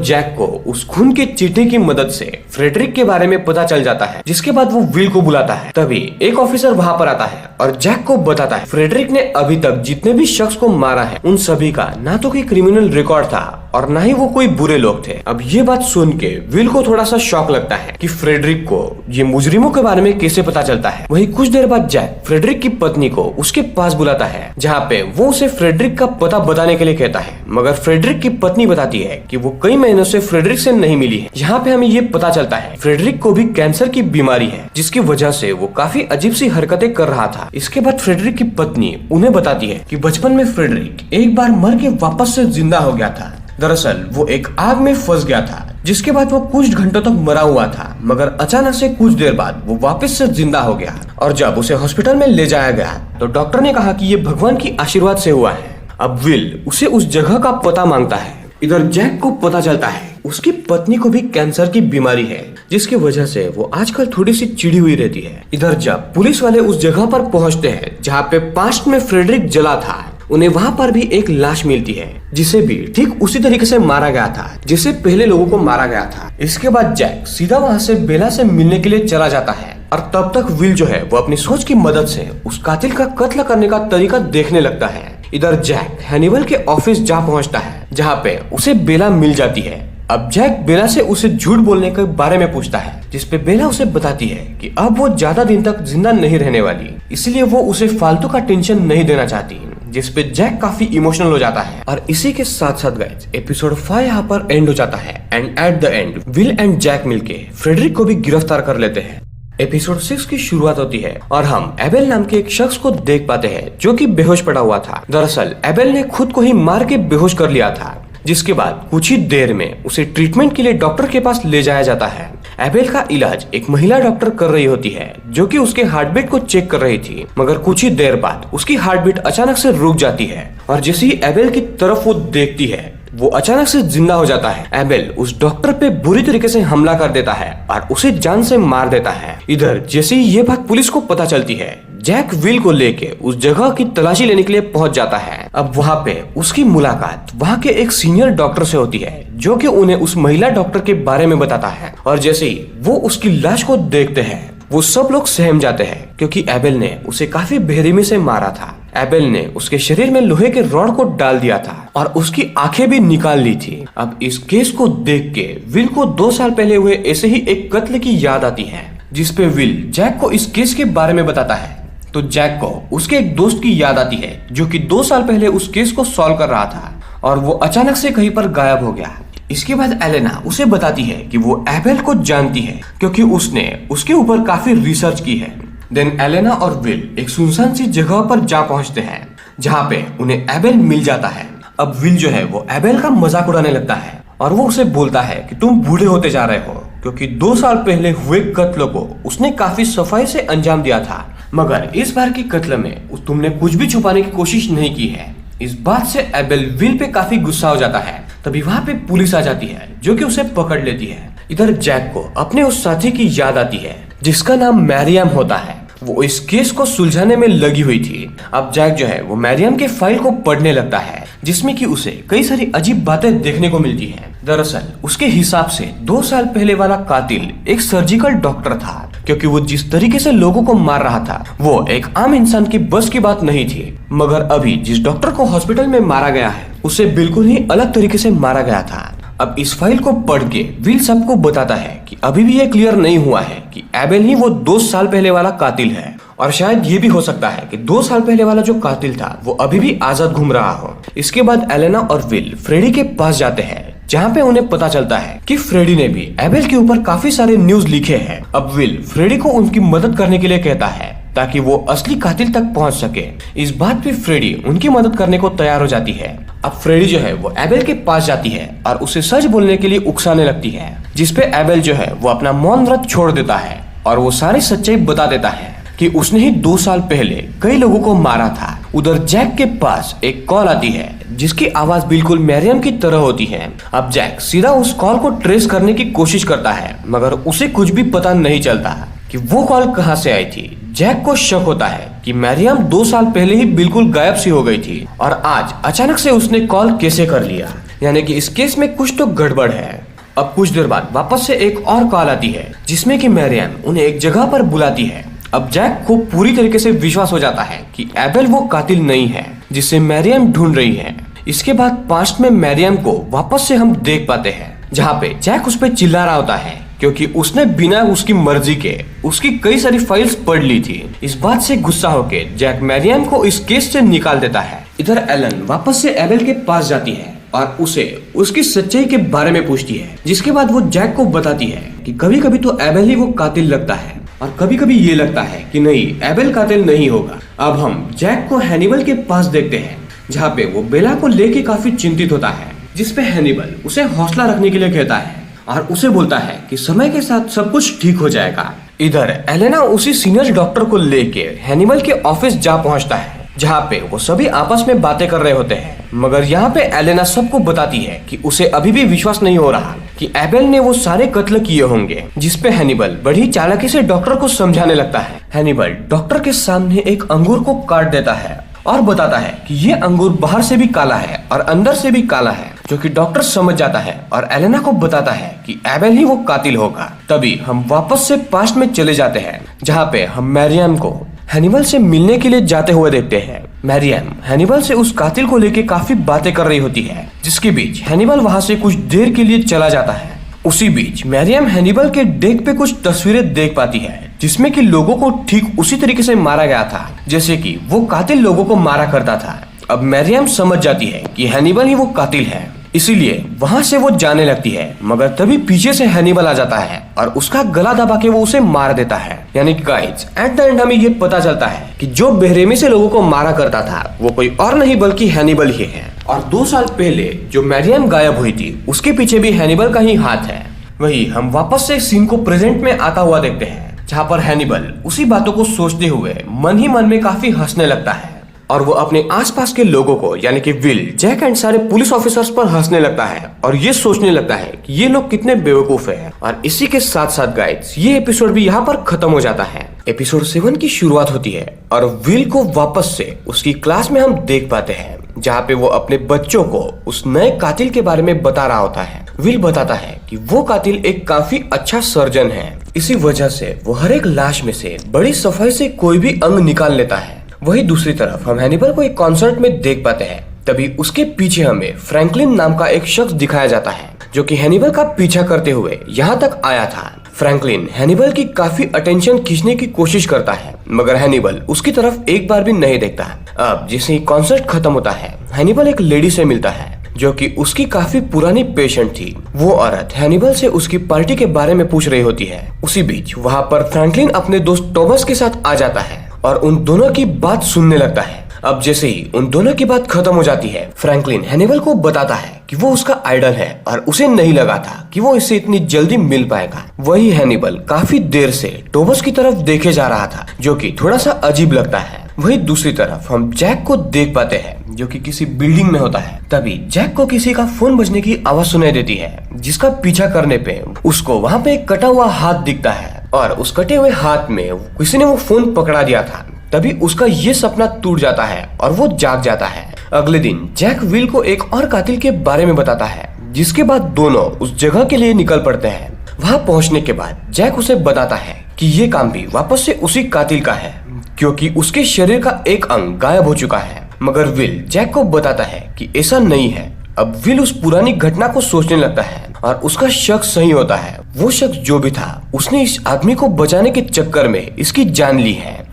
जैक को उस खून के चीठे की मदद से फ्रेडरिक के बारे में पता चल जाता है, जिसके बाद वो विल को बुलाता है। तभी एक ऑफिसर वहाँ पर आता है और जैक को बताता है फ्रेडरिक ने अभी तक जितने भी शख्स को मारा है, उन सभी का ना तो कोई क्रिमिनल रिकॉर्ड था और ना ही वो कोई बुरे लोग थे। अब ये बात सुन के विल को थोड़ा सा शॉक लगता है कि फ्रेडरिक को ये मुजरिमों के बारे में कैसे पता चलता है। वहीं कुछ देर बाद जैक फ्रेडरिक की पत्नी को उसके पास बुलाता है, जहाँ पे वो उसे फ्रेडरिक का पता बताने के लिए कहता है। मगर फ्रेडरिक की पत्नी बताती है कि वो कई महीनों से फ्रेडरिक से नहीं मिली है। यहाँ पे हमें ये पता चलता है फ्रेडरिक को भी कैंसर की बीमारी है, जिसकी वजह से वो काफी अजीब सी हरकतें कर रहा था। इसके बाद फ्रेडरिक की पत्नी उन्हें बताती है कि बचपन में फ्रेडरिक एक बार मर के वापस से जिंदा हो गया था। दरअसल वो एक आग में फंस गया था, जिसके बाद वो कुछ घंटों तक मरा हुआ था, मगर अचानक से कुछ देर बाद वो वापस से जिंदा हो गया। और जब उसे हॉस्पिटल में ले जाया गया तो डॉक्टर ने कहा कि ये भगवान की आशीर्वाद से हुआ है। अब विल उसे उस जगह का पता मांगता है। इधर जैक को पता चलता है उसकी पत्नी को भी कैंसर की बीमारी है, जिसकी वजह से वो आजकल थोड़ी सी चिड़ी हुई रहती है। इधर जब पुलिस वाले उस जगह पर पहुंचते हैं जहाँ पे पास्ट में फ्रेडरिक जला था, उन्हें वहाँ पर भी एक लाश मिलती है, जिसे भी ठीक उसी तरीके से मारा गया था जिससे पहले लोगों को मारा गया था। इसके बाद जैक सीधा वहाँ से बेला से मिलने के लिए चला जाता है और तब तक विल जो है वो अपनी सोच की मदद से उस कातिल का कत्ल करने का तरीका देखने लगता है। इधर जैक हैनिबल के ऑफिस जा पहुंचता है, जहाँ पे उसे बेला मिल जाती है। अब जैक बेला से उसे झूठ बोलने के बारे में पूछता है, जिसपे बेला उसे बताती है कि अब वो ज्यादा दिन तक जिंदा नहीं रहने वाली, इसलिए वो उसे फालतू का टेंशन नहीं देना चाहती, जिसपे जैक काफी इमोशनल हो जाता है। और इसी के साथ साथ गाइस एपिसोड 5 यहाँ पर एंड हो जाता है and at the end Will and Jack मिलके फ्रेडरिक को भी गिरफ्तार कर लेते हैं। एपिसोड 6 की शुरुआत होती है और हम एबेल नाम के एक शख्स को देख पाते हैं जो कि बेहोश पड़ा हुआ था। दरअसल एबेल ने खुद को ही मार के बेहोश कर लिया था, जिसके बाद कुछ ही देर में उसे ट्रीटमेंट के लिए डॉक्टर के पास ले जाया जाता है। एबेल का इलाज एक महिला डॉक्टर कर रही होती है, जो कि उसके हार्ट बीट को चेक कर रही थी। मगर कुछ ही देर बाद उसकी हार्ट बीट अचानक से रुक जाती है और जैसे ही एबेल की तरफ वो देखती है, वो अचानक से जिंदा हो जाता है। एबेल उस डॉक्टर पे बुरी तरीके से हमला कर देता है और उसे जान से मार देता है। इधर जैसे ही ये बात पुलिस को पता चलती है, जैक विल को लेके उस जगह की तलाशी लेने के लिए पहुंच जाता है। अब वहाँ पे उसकी मुलाकात वहाँ के एक सीनियर डॉक्टर से होती है, जो कि उन्हें उस महिला डॉक्टर के बारे में बताता है। और जैसे ही वो उसकी लाश को देखते हैं, वो सब लोग सहम जाते हैं, क्योंकि एबेल ने उसे काफी बेरहमी से मारा था। एबेल ने उसके शरीर में लोहे के रॉड को डाल दिया था और उसकी आंखें भी निकाल ली थी। अब इस केस को देख के विल को 2 साल पहले हुए ऐसे ही एक कत्ल की याद आती है, जिसपे विल जैक को इस केस के बारे में बताता है। तो जैक को उसके एक दोस्त की याद आती है, जो कि 2 साल पहले उस केस को सॉल्व कर रहा था और वो अचानक से कहीं पर गायब हो गया। इसके बाद एलेना उसे बताती है कि वो एबेल को जानती है, क्योंकि उसने उसके ऊपर काफी रिसर्च की है। देन एलेना और विल एक सुनसान सी जगह पर जा पहुंचते हैं, जहाँ पे उन्हें एबेल मिल जाता है। अब विल जो है वो एबेल का मजाक उड़ाने लगता है और वो उसे बोलता है कि तुम बूढ़े होते जा रहे हो, क्योंकि 2 साल पहले हुए कत्ल को उसने काफी सफाई से अंजाम दिया था। मगर इस बार के कत्ल में तुमने कुछ भी छुपाने की कोशिश नहीं की है। इस बात से एबेल विल पे काफी गुस्सा हो जाता है। तभी वहाँ पे पुलिस आ जाती है जो कि उसे पकड़ लेती है। इधर जैक को अपने उस साथी की याद आती है जिसका नाम मैरियम होता है। वो इस केस को सुलझाने में लगी हुई थी। अब जैक जो है वो मैरियम के फाइल को पढ़ने लगता है जिसमें कि उसे कई सारी अजीब बातें देखने को मिलती हैं। दरअसल उसके हिसाब से 2 साल पहले वाला कातिल एक सर्जिकल डॉक्टर था, क्योंकि वो जिस तरीके से लोगों को मार रहा था वो एक आम इंसान की बस की बात नहीं थी। मगर अभी जिस डॉक्टर को हॉस्पिटल में मारा गया है उसे बिल्कुल ही अलग तरीके से मारा गया था। अब इस फाइल को पढ़ के विल सबको बताता है कि अभी भी ये क्लियर नहीं हुआ है कि एबेल ही वो 2 साल पहले वाला कातिल है, और शायद ये भी हो सकता है कि 2 साल पहले वाला जो कातिल था वो अभी भी आजाद घूम रहा हो। इसके बाद एलेना और विल फ्रेडी के पास जाते हैं जहाँ पे उन्हें पता चलता है कि फ्रेडी ने भी एबेल के ऊपर काफी सारे न्यूज लिखे हैं। अब विल फ्रेडी को उनकी मदद करने के लिए कहता है ताकि वो असली कातिल तक पहुंच सके। इस बात पे फ्रेडी उनकी मदद करने को तैयार हो जाती है। अब फ्रेडी जो है वो एबेल के पास जाती है और उसे सच बोलने के लिए उकसाने लगती है, जिसपे एबेल जो है वो अपना मौन व्रत छोड़ देता है और वो सारी सच्चाई बता देता है कि उसने ही 2 साल पहले कई लोगों को मारा था। उधर जैक के पास एक कॉल आती है जिसकी आवाज बिल्कुल मैरियम की तरह होती है। अब जैक सीधा उस कॉल को ट्रेस करने की कोशिश करता है मगर उसे कुछ भी पता नहीं चलता कि वो कॉल कहाँ से आई थी। जैक को शक होता है कि मैरियम 2 साल पहले ही बिल्कुल गायब सी हो गई थी और आज अचानक से उसने कॉल कैसे कर लिया, यानी कि इस केस में कुछ तो गड़बड़ है। अब कुछ देर बाद वापस से एक और कॉल आती है जिसमें कि मैरियम उन्हें एक जगह पर बुलाती है। अब जैक को पूरी तरीके से विश्वास हो जाता है कि एबेल वो कातिल नहीं है जिसे मैरियम ढूंढ रही है। इसके बाद पास्ट में मैरियम को वापस से हम देख पाते हैं जहाँ पे जैक उस पर चिल्ला रहा होता है क्योंकि उसने बिना उसकी मर्जी के उसकी कई सारी फाइल्स पढ़ ली थी। इस बात से गुस्सा होके जैक मैरियम को इस केस से निकाल देता है। इधर एलन वापस से एबेल के पास जाती है और उसे उसकी सच्चाई के बारे में पूछती है, जिसके बाद वो जैक को बताती है कि कभी कभी तो एबेल ही वो कातिल लगता है और कभी कभी ये लगता है कि नहीं, एबेल कातिल नहीं होगा। अब हम जैक को हैनिबल के पास देखते हैं जहाँ पे वो बेला को लेके काफी चिंतित होता है, जिसपे हैनिबल उसे हौसला रखने के लिए कहता है और उसे बोलता है कि समय के साथ सब कुछ ठीक हो जाएगा। इधर एलेना उसी सीनियर डॉक्टर को लेके हैनिबल के ऑफिस जा पहुंचता है जहाँ पे वो सभी आपस में बातें कर रहे होते हैं। मगर यहाँ पे एलेना सबको बताती है कि उसे अभी भी विश्वास नहीं हो रहा कि एबेल ने वो सारे कत्ल किए होंगे, जिसपे हैनिबल बड़ी चालाकी से डॉक्टर को समझाने लगता है। हैनिबल डॉक्टर के सामने एक अंगूर को काट देता है और बताता है कि ये अंगूर बाहर से भी काला है और अंदर से भी काला है, जो कि डॉक्टर समझ जाता है और एलेना को बताता है कि एबेल ही वो कातिल होगा। तभी हम वापस से पास्ट में चले जाते हैं जहाँ पे हम मैरियम को हैनिबल से मिलने के लिए जाते हुए देखते हैं। मैरियम हैनिबल से उस कातिल को लेके काफी बातें कर रही होती है, जिसके बीच हैनिबल वहाँ से कुछ देर के लिए चला जाता है। उसी बीच मैरियम हैनिबल के डेस्क पे कुछ तस्वीरें देख पाती है जिसमें कि लोगों को ठीक उसी तरीके से मारा गया था जैसे कि वो कातिल लोगों को मारा करता था। अब मैरियम समझ जाती है कि हैनिबल ही वो कातिल है, इसीलिए वहां से वो जाने लगती है। मगर तभी पीछे से हैनिबल आ जाता है और उसका गला दबा के वो उसे मार देता है। यानी गाइस एट द एंड हमें ये पता चलता है कि जो बेरहमी से लोगों को मारा करता था वो कोई और नहीं बल्कि हैनिबल ही है। और 2 साल पहले जो मैरियम गायब हुई थी उसके पीछे भी हैनिबल का ही हाथ है। वही हम वापस से सीन को प्रेजेंट में आता हुआ देखते हैं जहाँ पर हैनिबल उसी बातों को सोचते हुए मन ही मन में काफी हंसने लगता है और वो अपने आसपास के लोगों को यानी कि विल, जैक एंड सारे पुलिस ऑफिसर्स पर हंसने लगता है और ये सोचने लगता है कि ये लोग कितने बेवकूफ हैं। और इसी के साथ साथ गाइस ये एपिसोड भी यहाँ पर खत्म हो जाता है। एपिसोड 7 की शुरुआत होती है और विल को वापस से उसकी क्लास में हम देख पाते हैं जहाँ पे वो अपने बच्चों को उस नए कातिल के बारे में बता रहा होता है। विल बताता है कि वो कातिल एक काफी अच्छा सर्जन है, इसी वजह से वो हर एक लाश में से बड़ी सफाई से कोई भी अंग निकाल लेता है। वही दूसरी तरफ हम हैनिबल को एक कॉन्सर्ट में देख पाते हैं। तभी उसके पीछे हमें फ्रैंकलिन नाम का एक शख्स दिखाया जाता है जो कि हैनिबल का पीछा करते हुए यहाँ तक आया था। फ्रैंकलिन हैनिबल की काफी अटेंशन खींचने की कोशिश करता है मगर हैनिबल उसकी तरफ एक बार भी नहीं देखता। अब जैसे ही कॉन्सर्ट खत्म होता है हैनिबल एक लेडी से मिलता है जो कि उसकी काफी पुरानी पेशेंट थी। वो औरत हैनिबल से उसकी पार्टी के बारे में पूछ रही होती है। उसी बीच वहाँ पर फ्रैंकलिन अपने दोस्त टॉबस के साथ आ जाता है और उन दोनों की बात सुनने लगता है। अब जैसे ही उन दोनों की बात खत्म हो जाती है, फ्रैंकलिन हैनिबल को बताता है कि वो उसका आइडल है और उसे नहीं लगा था कि वो इससे इतनी जल्दी मिल पाएगा। वही हैनिबल काफी देर से टोबस की तरफ देखे जा रहा था, जो कि थोड़ा सा अजीब लगता है। वही दूसरी तरफ हम जैक को देख पाते हैं, जो कि किसी बिल्डिंग में होता है। तभी जैक को किसी का फोन बजने की आवाज सुनाई देती है, जिसका पीछा करने पे उसको वहाँ पे एक कटा हुआ हाथ दिखता है और उस कटे हुए हाथ में किसी ने वो फोन पकड़ा दिया था। तभी उसका ये सपना टूट जाता है और वो जाग जाता है। अगले दिन जैक विल को एक और कातिल के बारे में बताता है, जिसके बाद दोनों उस जगह के लिए निकल पड़ते हैं। वहाँ पहुँचने के बाद जैक उसे बताता है कि ये काम भी वापस से उसी कातिल का है, क्योंकि उसके शरीर का एक अंग गायब हो चुका है। मगर विल जैक को बताता है कि ऐसा नहीं है। अब विल उस पुरानी घटना को सोचने लगता है और उसका शक सही होता है। वो शख्स जो भी था, उसने इस आदमी को बचाने के चक्कर में इसकी जान ली है।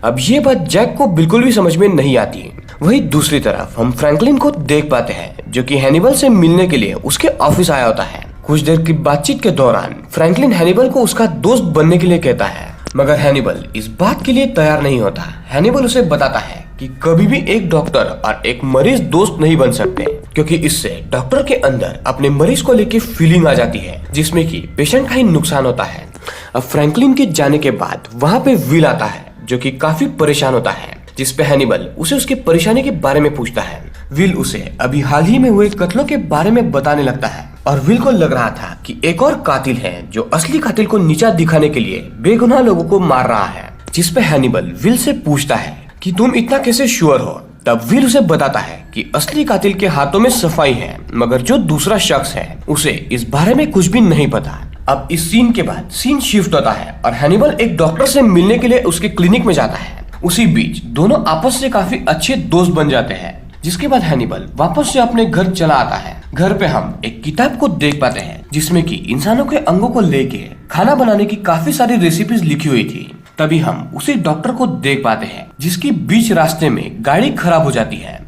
अब ये बात जैक को बिल्कुल भी समझ में नहीं आती। वही दूसरी तरफ हम फ्रैंकलिन को देख पाते हैं, जो कि हैनिबल से मिलने के लिए उसके ऑफिस आया होता है। कुछ देर की बातचीत के दौरान फ्रैंकलिन हैनिबल को उसका दोस्त बनने के लिए कहता है, मगर हैनिबल इस बात के लिए तैयार नहीं होता। हैनिबल उसे बताता है कि कभी भी एक डॉक्टर और एक मरीज दोस्त नहीं बन सकते, क्योंकि इससे डॉक्टर के अंदर अपने मरीज को लेके फीलिंग आ जाती है, जिसमें कि पेशेंट का ही नुकसान होता है। अब फ्रैंकलिन के जाने के बाद वहाँ पे विल आता है, जो कि काफी परेशान होता है, जिसपे हैनिबल उसे उसकी परेशानी के बारे में पूछता है। विल उसे अभी हाल ही में हुए कत्लों के बारे में बताने लगता है और विल को लग रहा था कि एक और कातिल है जो असली कातिल को नीचा दिखाने के लिए बेगुनाह लोगों को मार रहा है। जिसपे हैनिबल विल से पूछता है कि तुम इतना कैसे श्योर हो। तब विल उसे बताता है कि असली कातिल के हाथों में सफाई है, मगर जो दूसरा शख्स है उसे इस बारे में कुछ भी नहीं पता। अब इस सीन के बाद सीन शिफ्ट होता है और हैनिबल एक डॉक्टर से मिलने के लिए उसके क्लिनिक में जाता है। उसी बीच दोनों आपस से काफी अच्छे दोस्त बन जाते हैं, जिसके बाद हैनिबल वापस से अपने घर चला आता है। घर पे हम एक किताब को देख पाते हैं, जिसमें कि इंसानों के अंगों को लेके खाना बनाने की काफी सारी रेसिपीज लिखी हुई थी। तभी हम उसी डॉक्टर को देख पाते हैं, जिसकी बीच रास्ते में गाड़ी खराब हो जाती है।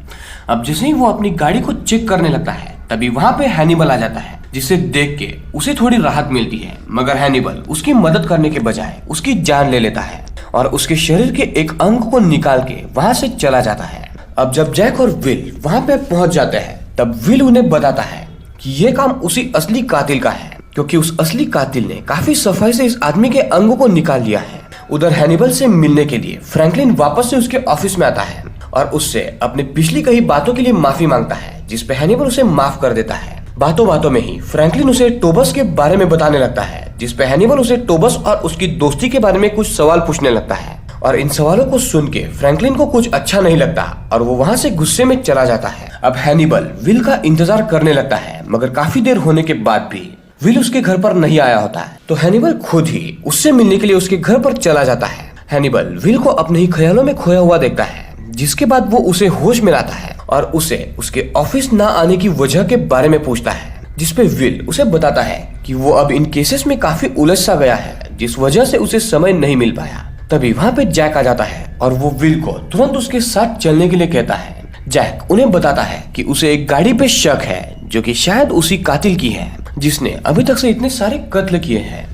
अब जैसे ही वो अपनी गाड़ी को चेक करने लगता है, तभी वहाँ पे हैनिबल आ जाता है, जिसे देख के उसे थोड़ी राहत मिलती है। मगर हैनिबल उसकी मदद करने के बजाय उसकी जान ले लेता है और उसके शरीर के एक अंग को निकाल के वहाँ से चला जाता है। अब जब जैक और विल वहाँ पे पहुंच जाते हैं, तब विल उन्हें बताता है कि ये काम उसी असली कातिल का है, क्योंकि उस असली कातिल ने काफी सफाई से इस आदमी के अंगों को निकाल लिया है। उधर हैनिबल से मिलने के लिए फ्रैंकलिन वापस से उसके ऑफिस में आता है और उससे अपनी पिछली कही बातों के लिए माफी मांगता है, जिसपे हैनिबल उसे माफ कर देता है। बातों बातों में ही फ्रैंकलिन उसे टोबस के बारे में बताने लगता है, जिसपे हैनिबल उसे टोबस और उसकी दोस्ती के बारे में कुछ सवाल पूछने लगता है। और इन सवालों को सुन के फ्रैंकलिन को कुछ अच्छा नहीं लगता और वो वहाँ से गुस्से में चला जाता है। अब हैनिबल विल का इंतजार करने लगता है, मगर काफी देर होने के बाद भी विल उसके घर पर नहीं आया होता है। तो हैनिबल खुद ही उससे मिलने के लिए उसके घर पर चला जाता है। हैनिबल विल को अपने ही ख्यालों में खोया हुआ देखता है, जिसके बाद वो उसे होश में लाता है और उसे उसके ऑफिस ना आने की वजह के बारे में पूछता है, जिसपे विल उसे बताता है कि वो अब इन केसेस में काफी उलझ सा गया है, जिस वजह से उसे समय नहीं मिल पाया। तभी वहाँ पे जैक आ जाता है और वो विल को तुरंत उसके साथ चलने के लिए कहता है। जैक उन्हें बताता है कि उसे एक गाड़ी पे शक है, जो कि शायद उसी कातिल की है, जिसने अभी तक से इतने सारे कत्ल किए हैं।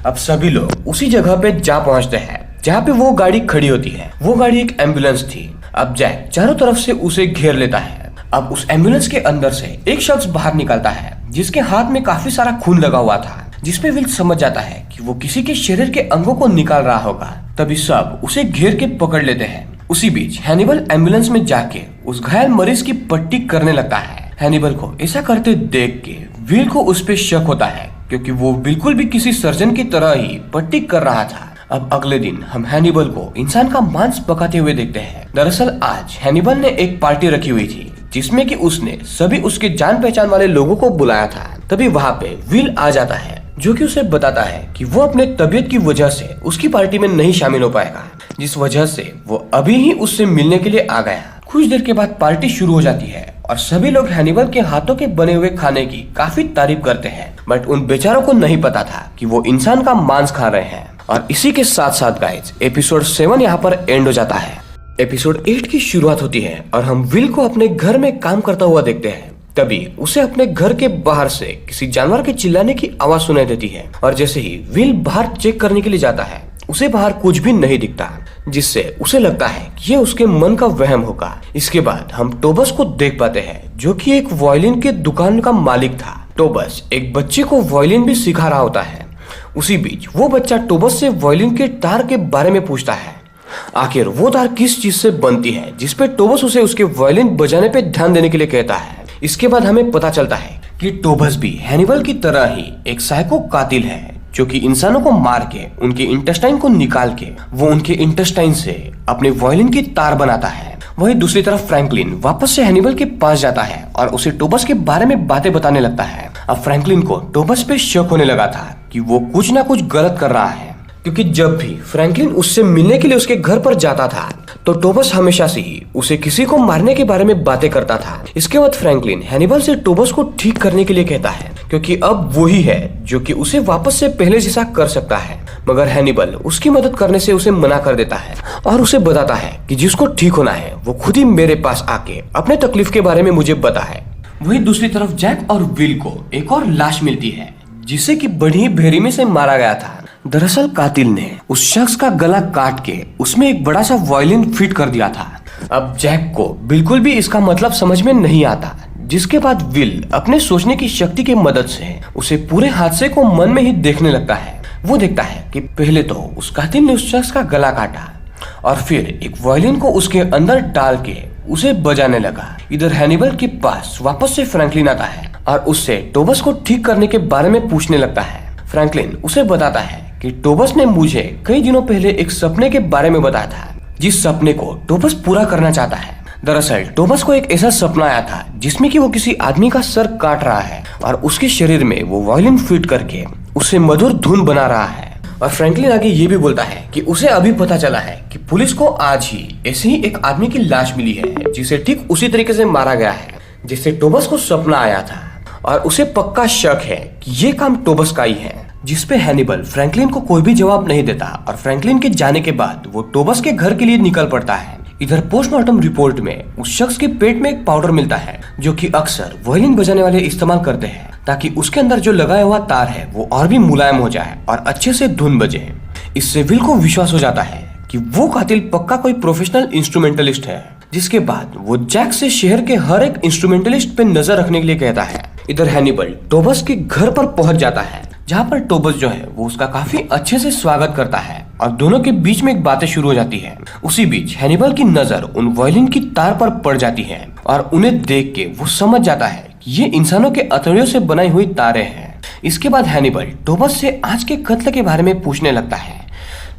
अब सभी लोग उसी जगह पे जा पहुंचते हैं जहाँ पे वो गाड़ी खड़ी होती है। वो गाड़ी एक एम्बुलेंस थी। अब जैक चारों तरफ से उसे घेर लेता है। अब उस एम्बुलेंस के अंदर से एक शख्स बाहर निकलता है, जिसके हाथ में काफी सारा खून लगा हुआ था, जिसपे विल समझ जाता है कि वो किसी के शरीर के अंगों को निकाल रहा होगा। तभी सब उसे घेर के पकड़ लेते हैं। उसी बीच हैनिबल एम्बुलेंस में जाके उस घायल मरीज की पट्टी करने लगता है। हैनिबल को ऐसा करते देख के विल को उस पे शक होता है, क्योंकि वो बिल्कुल भी किसी सर्जन की तरह ही पट्टी कर रहा था। अब अगले दिन हम हैनिबल को इंसान का मांस पकाते हुए देखते हैं। दरअसल आज हैनिबल ने एक पार्टी रखी हुई थी, जिसमें कि उसने सभी उसके जान पहचान वाले लोगों को बुलाया था। तभी वहाँ पे विल आ जाता है, जो कि उसे बताता है कि वो अपने तबीयत की वजह से उसकी पार्टी में नहीं शामिल हो पाएगा, जिस वजह से वो अभी ही उससे मिलने के लिए आ गया। कुछ देर के बाद पार्टी शुरू हो जाती है और सभी लोग हैनिबल के हाथों के बने हुए खाने की काफी तारीफ करते हैं, बट उन बेचारों को नहीं पता था कि वो इंसान का मांस खा रहे हैं। और इसी के साथ साथ गाइज एपिसोड 7 यहाँ पर एंड हो जाता है। एपिसोड 8 की शुरुआत होती है और हम विल को अपने घर में काम करता हुआ देखते हैं। तभी उसे अपने घर के बाहर से किसी जानवर के चिल्लाने की आवाज सुनाई देती है और जैसे ही विल बाहर चेक करने के लिए जाता है, उसे बाहर कुछ भी नहीं दिखता। जिससे उसे लगता है कि ये उसके मन का वहम होगा। इसके बाद हम टोबस को देख पाते हैं, जो कि एक वायलिन के दुकान का मालिक था। टोबस एक बच्चे को वायलिन भी सिखा रहा होता है। उसी बीच वो बच्चा टोबस से वायलिन के तार के बारे में पूछता है, आखिर वो तार किस चीज से बनती है, जिसपे टोबस उसे उसके वायलिन बजाने पे ध्यान देने के लिए कहता है। इसके बाद हमें पता चलता है कि टोबस भी हैनिबल की तरह ही एक साइको कातिल है, जो कि इंसानों को मार के उनके इंटेस्टाइन को निकाल के वो उनके इंटेस्टाइन से अपने वायलिन की तार बनाता है। वही दूसरी तरफ फ्रैंकलिन वापस से हैनिबल के पास जाता है और उसे टोबस के बारे में बातें बताने लगता है। अब फ्रैंकलिन को टोबस पे शक होने लगा था कि वो कुछ ना कुछ गलत कर रहा है, क्योंकि जब भी फ्रैंकलिन उससे मिलने के लिए उसके घर पर जाता था तो टोबस हमेशा से ही उसे किसी को मारने के बारे में बातें करता था। इसके बाद फ्रैंकलिन हैनिबल से टोबस को ठीक करने के लिए कहता है, क्योंकि अब वही है जो कि उसे वापस से पहले जैसा कर सकता है। मगर हैनिबल उसकी मदद करने से उसे मना कर देता है और उसे बताता है कि जिसको ठीक होना है वो खुद ही मेरे पास आके अपने तकलीफ के बारे में मुझे बताए। वही दूसरी तरफ जैक और विल को एक और लाश मिलती है, जिसे कि बड़ी बेरहमी से मारा गया था। दरअसल कातिल ने उस शख्स का गला काट के उसमें एक बड़ा सा वायलिन फिट कर दिया था। अब जैक को बिल्कुल भी इसका मतलब समझ में नहीं आता, जिसके बाद विल अपने सोचने की शक्ति की मदद से उसे पूरे हादसे को मन में ही देखने लगता है। वो देखता है कि पहले तो उस कातिल ने उस शख्स का गला काटा और फिर एक वायलिन को उसके अंदर डाल के उसे बजाने लगा। इधर हैनिबल के पास वापस से फ्रैंकलिन आता है और उससे टोबस को ठीक करने के बारे में पूछने लगता है। फ्रैंकलिन उसे बताता है कि टोबस ने मुझे कई दिनों पहले एक सपने के बारे में बताया था, जिस सपने को टोबस पूरा करना चाहता है। दरअसल टोबस को एक ऐसा सपना आया था जिसमें कि वो किसी आदमी का सर काट रहा है और उसके शरीर में वो वायलिन फिट करके उससे मधुर धुन बना रहा है। और फ्रैंकलिन आगे ये भी बोलता है कि उसे अभी पता चला है कि पुलिस को आज ही ऐसे ही एक आदमी की लाश मिली है, जिसे ठीक उसी तरीके से मारा गया है जिससे टोबस को सपना आया था। और उसे पक्का शक है कि ये काम टोबस का ही है, जिसपे हैनिबल फ्रैंकलिन को कोई भी जवाब नहीं देता और फ्रैंकलिन के जाने के बाद वो टोबस के घर के लिए निकल पड़ता है। इधर पोस्टमार्टम रिपोर्ट में उस शख्स के पेट में एक पाउडर मिलता है, जो कि अक्सर वायलिन बजाने वाले इस्तेमाल करते हैं, ताकि उसके अंदर जो लगाया हुआ तार है वो और भी मुलायम हो जाए और अच्छे से धुन बजे। इससे विल को विश्वास हो जाता है कि वो कातिल पक्का कोई प्रोफेशनल इंस्ट्रूमेंटलिस्ट है। जिसके बाद वो जैक से शहर के हर एक इंस्ट्रूमेंटलिस्ट पे नजर रखने के लिए कहता है। इधर हैनिबल टोबस के घर पर पहुंच जाता है, जहाँ पर टोबस जो है वो उसका काफी अच्छे से स्वागत करता है और दोनों के बीच में एक बातें शुरू हो जाती है। उसी बीच हैनिबल की नजर उन वायलिन की तार पर पड़ जाती है और उन्हें देख के वो समझ जाता है कि ये इंसानों के अतड़ियों से बनाई हुई तारें हैं। इसके बाद हैनिबल टोबस से आज के कत्ल के बारे में पूछने लगता है,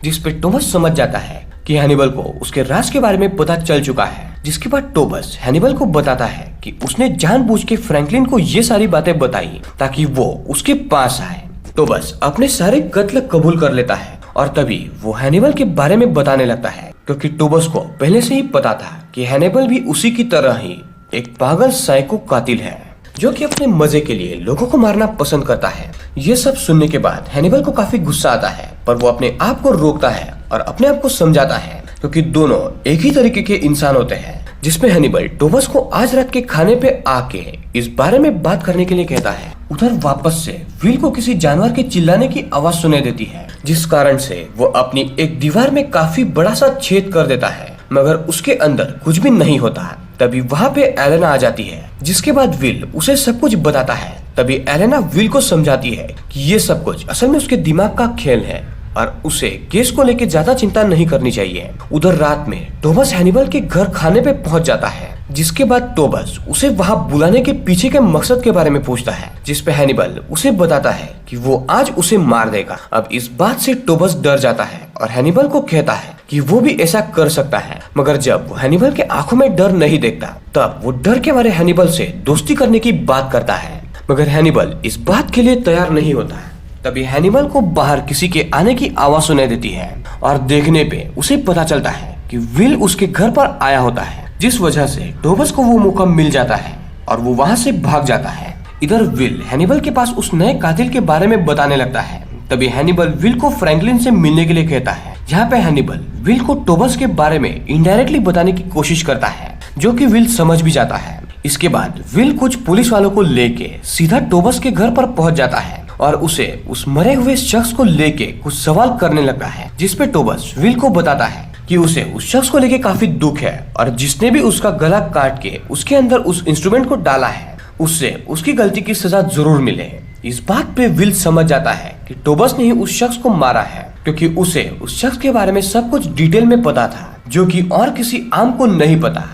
जिस पे टोबस समझ जाता है कि हैनिबल को उसके राज के बारे में पता चल चुका है। जिसके बाद टोबस हैनिबल को बताता है कि उसने जानबूझ के फ्रैंकलिन को ये सारी बातें बताई ताकि वो उसके पास आए। टोबस अपने सारे कत्ल कबूल कर लेता है और तभी वो हैनिबल के बारे में बताने लगता है, क्योंकि टोबस को पहले से ही पता था कि हैनिबल भी उसी की तरह ही एक पागल साइको कातिल है, जो कि अपने मजे के लिए लोगों को मारना पसंद करता है। ये सब सुनने के बाद हैनिबल को काफी गुस्सा आता है, पर वो अपने आप को रोकता है और अपने आप को समझाता है, क्योंकि दोनों एक ही तरीके के इंसान होते हैं। जिसमें हैनिबल टोबस को आज रात के खाने पे आके इस बारे में बात करने के लिए कहता है। उधर वापस से विल को किसी जानवर के चिल्लाने की आवाज सुनाई देती है, जिस कारण से वो अपनी एक दीवार में काफी बड़ा सा छेद कर देता है, मगर उसके अंदर कुछ भी नहीं होता। तभी वहाँ पे एलेना आ जाती है, जिसके बाद विल उसे सब कुछ बताता है। तभी एलेना विल को समझाती है कि ये सब कुछ असल में उसके दिमाग का खेल है और उसे केस को लेकर ज्यादा चिंता नहीं करनी चाहिए। उधर रात में टोबस हैनिबल के घर खाने पे पहुंच जाता है, जिसके बाद टोबस उसे वहां बुलाने के पीछे के मकसद के बारे में पूछता है, जिसपे हैनिबल उसे बताता है कि वो आज उसे मार देगा। अब इस बात से टोबस डर जाता है और हैनिबल को कहता है कि वो भी ऐसा कर सकता है, मगर जब वो हैनिबल के आंखों में डर नहीं देखता तब वो डर के मारे हैनिबल से दोस्ती करने की बात करता है, मगर हैनिबल इस बात के लिए तैयार नहीं होता है। तभी हैनिबल को बाहर किसी के आने की आवाज सुनाई देती है और देखने पे उसे पता चलता है कि विल उसके घर पर आया होता है, जिस वजह से टोबस को वो मौका मिल जाता है और वो वहाँ से भाग जाता है। इधर विल हैनिबल के पास उस नए कातिल के बारे में बताने लगता है। तभी हैनिबल विल को फ्रैंकलिन से मिलने के लिए कहता है, जहाँ पे हैनिबल विल को टोबस के बारे में इनडायरेक्टली बताने की कोशिश करता है, जो कि विल समझ भी जाता है। इसके बाद विल कुछ पुलिस वालों को लेके सीधा टोबस के घर पर पहुंच जाता है और उसे उस मरे हुए शख्स को लेके कुछ सवाल करने लगता है, जिसपे टोबस विल को बताता है कि उसे उस शख्स को लेके काफी दुख है और जिसने भी उसका गला काट के उसके अंदर उस इंस्ट्रूमेंट को डाला है उससे उसकी गलती की सजा जरूर मिले। इस बात पे विल समझ जाता है कि टोबस ने ही उस शख्स को मारा है, क्योंकि उसे उस शख्स के बारे में सब कुछ डिटेल में पता था, जो कि और किसी आम को नहीं पता।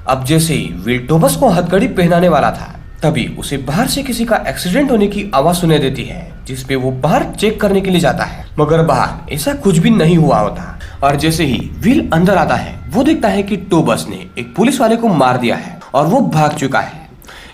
अब जैसे ही विल टोबस को हथकड़ी पहनाने वाला था, तभी उसे बाहर से किसी का एक्सीडेंट होने की आवाज सुनाई देती है, जिसपे वो बाहर चेक करने के लिए जाता है, मगर बाहर ऐसा कुछ भी नहीं हुआ होता। और जैसे ही विल अंदर आता है, वो देखता है कि टोबस ने एक पुलिस वाले को मार दिया है और वो भाग चुका है।